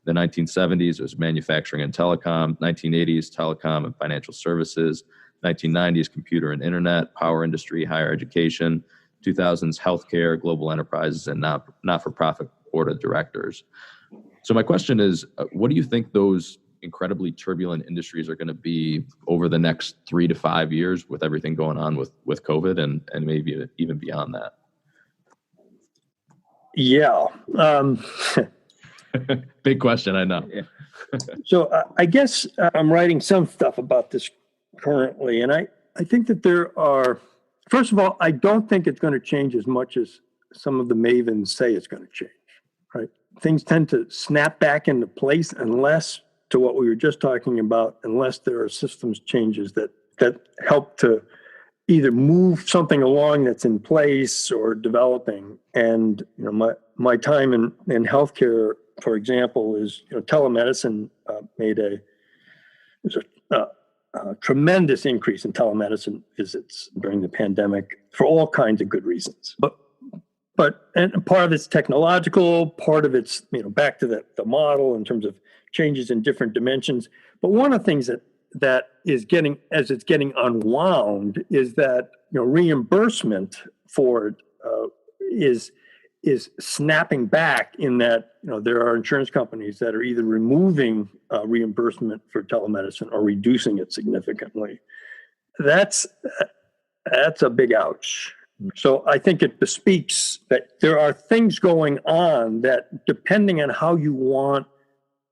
In the 1970s, it was manufacturing and telecom. 1980s, telecom and financial services. 1990s, computer and internet, power industry, higher education. 2000s, healthcare, global enterprises, and not-for-profit board of directors. So my question is, what do you think those incredibly turbulent industries are going to be over the next 3 to 5 years with everything going on with COVID and maybe even beyond that? Yeah. Big question, I know. Yeah. So I guess I'm writing some stuff about this currently, and I think that there are, first of all, I don't think it's going to change as much as some of the mavens say it's going to change, right? Things tend to snap back into place unless, to what we were just talking about, unless there are systems changes that help to either move something along that's in place or developing. And my time in healthcare, for example, is telemedicine made a tremendous increase in telemedicine visits during the pandemic for all kinds of good reasons. And part of it's technological, part of it's back to the model in terms of changes in different dimensions. But one of the things that is getting, as it's getting unwound, is that reimbursement for it is snapping back, in that there are insurance companies that are either removing reimbursement for telemedicine or reducing it significantly. That's a big ouch. So I think it bespeaks that there are things going on that, depending on how you want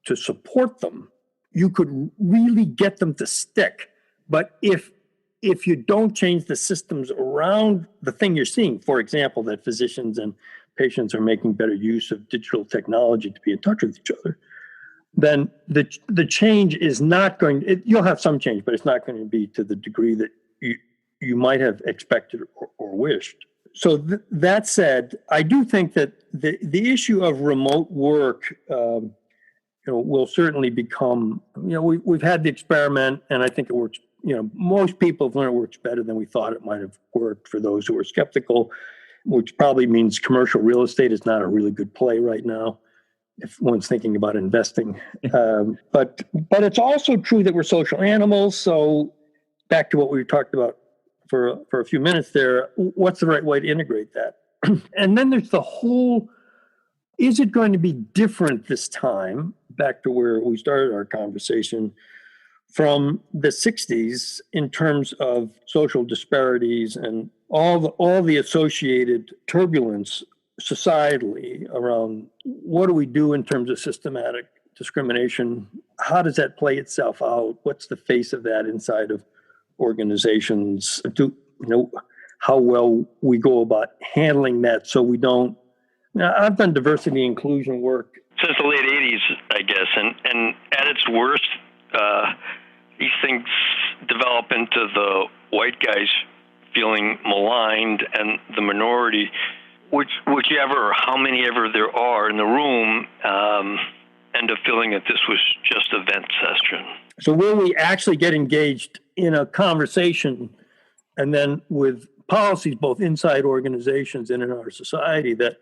to support them, you could really get them to stick. But if you don't change the systems around the thing you're seeing, for example, that physicians and patients are making better use of digital technology to be in touch with each other, then the change is not going, you'll have some change, but it's not going to be to the degree that you might have expected or wished. So that said, I do think that the issue of remote work will certainly become, we've had the experiment, and I think it works. Most people have learned it works better than we thought it might have worked for those who were skeptical, which probably means commercial real estate is not a really good play right now if one's thinking about investing. But it's also true that we're social animals. So back to what we talked about for a few minutes there, what's the right way to integrate that? And then there's the whole, is it going to be different this time? Back to where we started our conversation, from the 60s in terms of social disparities and all the associated turbulence societally around what do we do in terms of systematic discrimination? How does that play itself out? What's the face of that inside of organizations? How well we go about handling that so we don't. Now, I've done diversity inclusion work since the late 80s, I guess, and at its worst, these things develop into the white guys feeling maligned and the minority, whichever, how many ever there are in the room, end up feeling that this was just a vent session. So will we actually get engaged in a conversation and then with policies, both inside organizations and in our society, that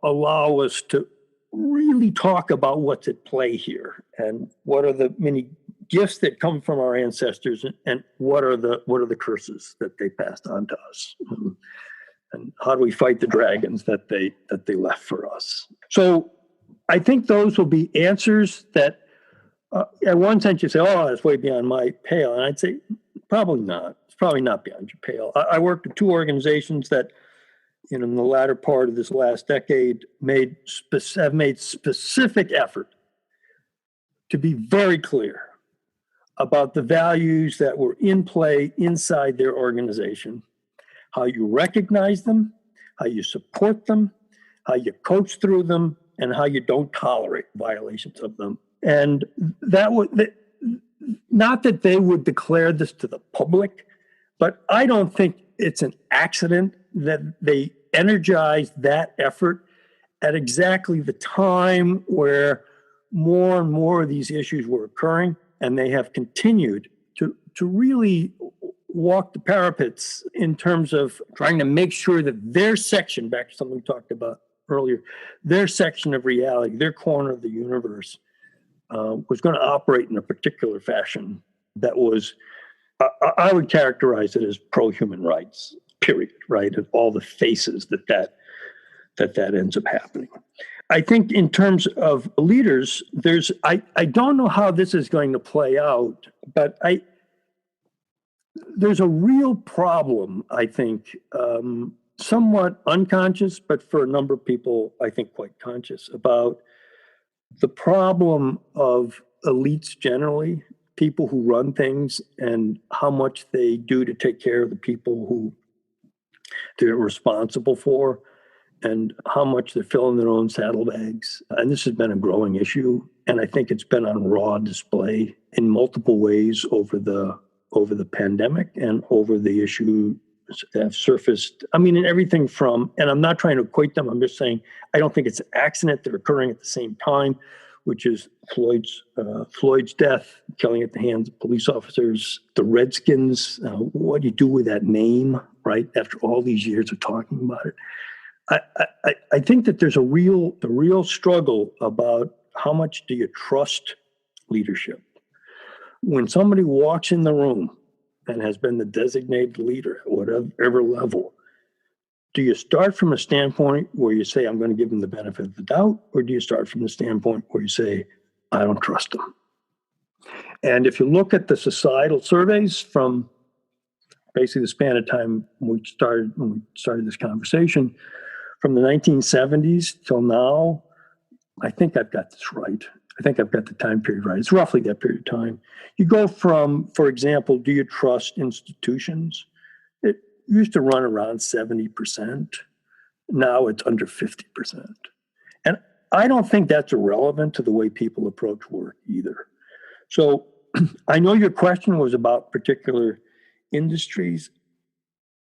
allow us to really talk about what's at play here and what are the many gifts that come from our ancestors and what are the curses that they passed on to us, and how do we fight the dragons that they left for us. So I think those will be answers that at one sense you say, oh, that's way beyond my pale, and I'd say probably not. It's probably not beyond your pale. I worked with two organizations that in the latter part of this last decade have made specific effort to be very clear about the values that were in play inside their organization, how you recognize them, how you support them, how you coach through them, and how you don't tolerate violations of them. And that would, not that they would declare this to the public, but I don't think it's an accident that they energized that effort at exactly the time where more and more of these issues were occurring, and they have continued to really walk the parapets in terms of trying to make sure that their section, back to something we talked about earlier, their section of reality, their corner of the universe, was going to operate in a particular fashion that was, I would characterize it as pro-human rights, period, right? And all the faces that ends up happening. I think in terms of leaders, I don't know how this is going to play out, but there's a real problem, I think, somewhat unconscious, but for a number of people, I think quite conscious, about the problem of elites generally, people who run things, and how much they do to take care of the people who they're responsible for, and how much they're filling their own saddlebags. And this has been a growing issue, and I think it's been on raw display in multiple ways over the pandemic and over the issue that have surfaced. I mean, in everything from, and I'm not trying to equate them, I'm just saying I don't think it's an accident they're occurring at the same time, which is Floyd's death, killing at the hands of police officers, the Redskins. What do you do with that name, right? After all these years of talking about it, I think that there's the real struggle about how much do you trust leadership. When somebody walks in the room and has been the designated leader at whatever level, do you start from a standpoint where you say, I'm going to give them the benefit of the doubt, or do you start from the standpoint where you say, I don't trust them? And if you look at the societal surveys from basically the span of time when we started this conversation, from the 1970s till now, I think I've got this right. I think I've got the time period right. It's roughly that period of time. You go from, for example, do you trust institutions? It used to run around 70%. Now it's under 50%. And I don't think that's irrelevant to the way people approach work either. So I know your question was about particular industries.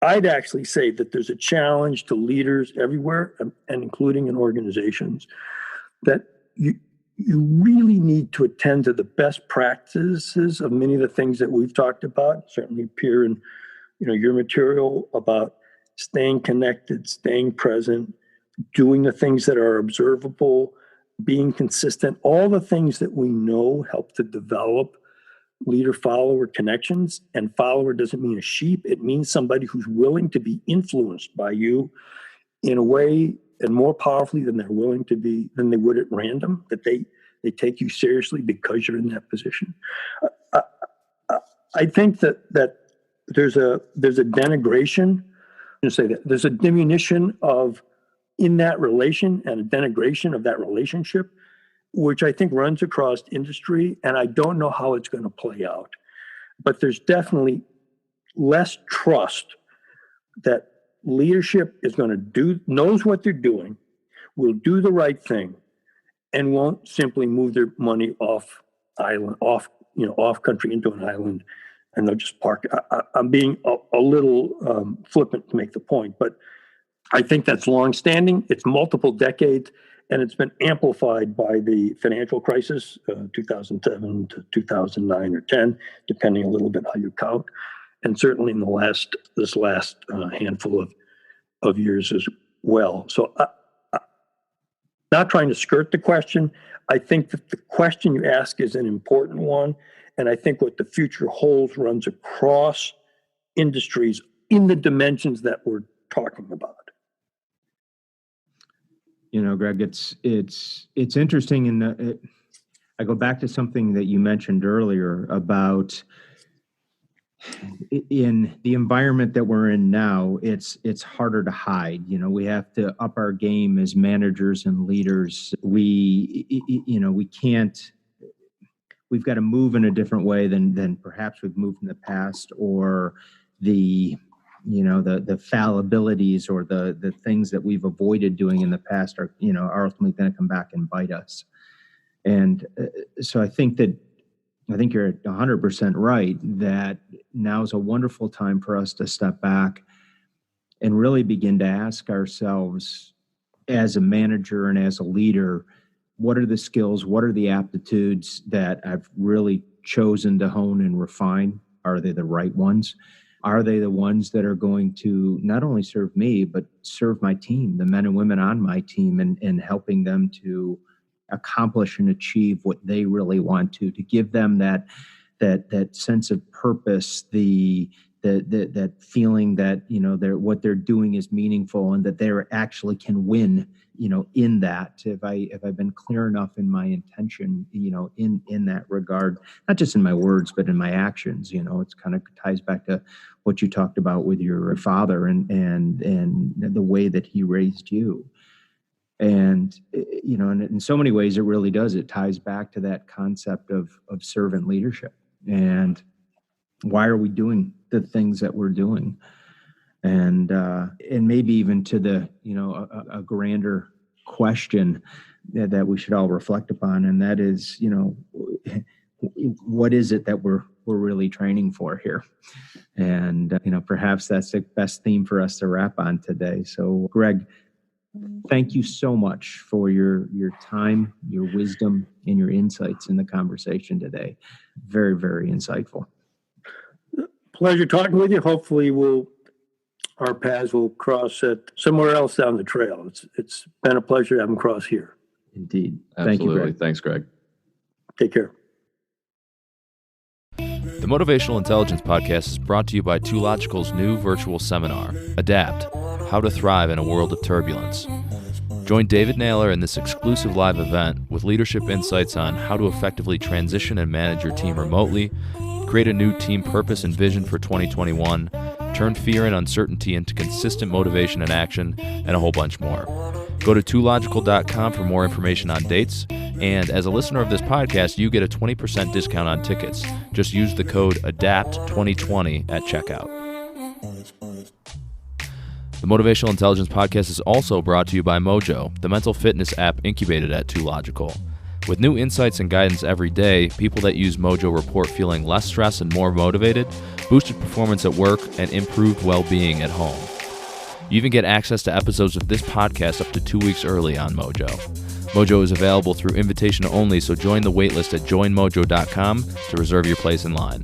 I'd actually say that there's a challenge to leaders everywhere, and including in organizations, that you really need to attend to the best practices of many of the things that we've talked about, certainly appear in your material about staying connected, staying present, doing the things that are observable, being consistent, all the things that we know help to develop leader-follower connections. And follower doesn't mean a sheep. It means somebody who's willing to be influenced by you in a way and more powerfully than they would at random, that They take you seriously because you're in that position. I think that there's a denigration. I'm going to say that there's a diminution of in that relation and a denigration of that relationship, which I think runs across industry, and I don't know how it's going to play out. But there's definitely less trust that leadership is going to knows what they're doing, will do the right thing, and won't simply move their money off country into an island, and they'll just park. I'm being a little flippant to make the point, but I think that's longstanding. It's multiple decades, and it's been amplified by the financial crisis, 2007 to 2009 or 10, depending a little bit how you count, and certainly in this last handful of years as well. So, not trying to skirt the question, I think that the question you ask is an important one, and I think what the future holds runs across industries in the dimensions that we're talking about. Greg, it's interesting, I go back to something that you mentioned earlier about in the environment that we're in now. It's harder to hide. We have to up our game as managers and leaders. We can't. We've got to move in a different way than perhaps we've moved in the past, or the fallibilities or the things that we've avoided doing in the past are ultimately going to come back and bite us. And so I think you're 100% right that now is a wonderful time for us to step back and really begin to ask ourselves, as a manager and as a leader, what are the skills, what are the aptitudes that I've really chosen to hone and refine? Are they the right ones? Are they the ones that are going to not only serve me, but serve my team, the men and women on my team, and helping them to accomplish and achieve what they really want to give them that sense of purpose, that feeling that what they're doing is meaningful and that they actually can win in that. If I've been clear enough in my intention in that regard, not just in my words but in my actions. It's kind of ties back to what you talked about with your father and the way that he raised you. And and in so many ways it really does. It ties back to that concept of servant leadership and why are we doing the things that we're doing, and maybe even to the a grander question that we should all reflect upon, and that is what is it that we're really training for here, and perhaps that's the best theme for us to wrap on today. So Greg, thank you so much for your time, your wisdom, and your insights in the conversation today. Very, very insightful. Pleasure talking with you. Hopefully our paths will cross at somewhere else down the trail. It's been a pleasure to have them cross here. Indeed. Absolutely. Thank you, Greg. Thanks, Greg. Take care. The Motivational Intelligence Podcast is brought to you by 2Logical's new virtual seminar, Adapt: How to Thrive in a World of Turbulence. Join David Naylor in this exclusive live event with leadership insights on how to effectively transition and manage your team remotely, create a new team purpose and vision for 2021, turn fear and uncertainty into consistent motivation and action, and a whole bunch more. Go to 2logical.com for more information on dates, and as a listener of this podcast, you get a 20% discount on tickets. Just use the code ADAPT2020 at checkout. The Motivational Intelligence Podcast is also brought to you by Mojo, the mental fitness app incubated at 2Logical. With new insights and guidance every day, people that use Mojo report feeling less stressed and more motivated, boosted performance at work, and improved well-being at home. You even get access to episodes of this podcast up to 2 weeks early on Mojo. Mojo is available through invitation only, so join the waitlist at joinmojo.com to reserve your place in line.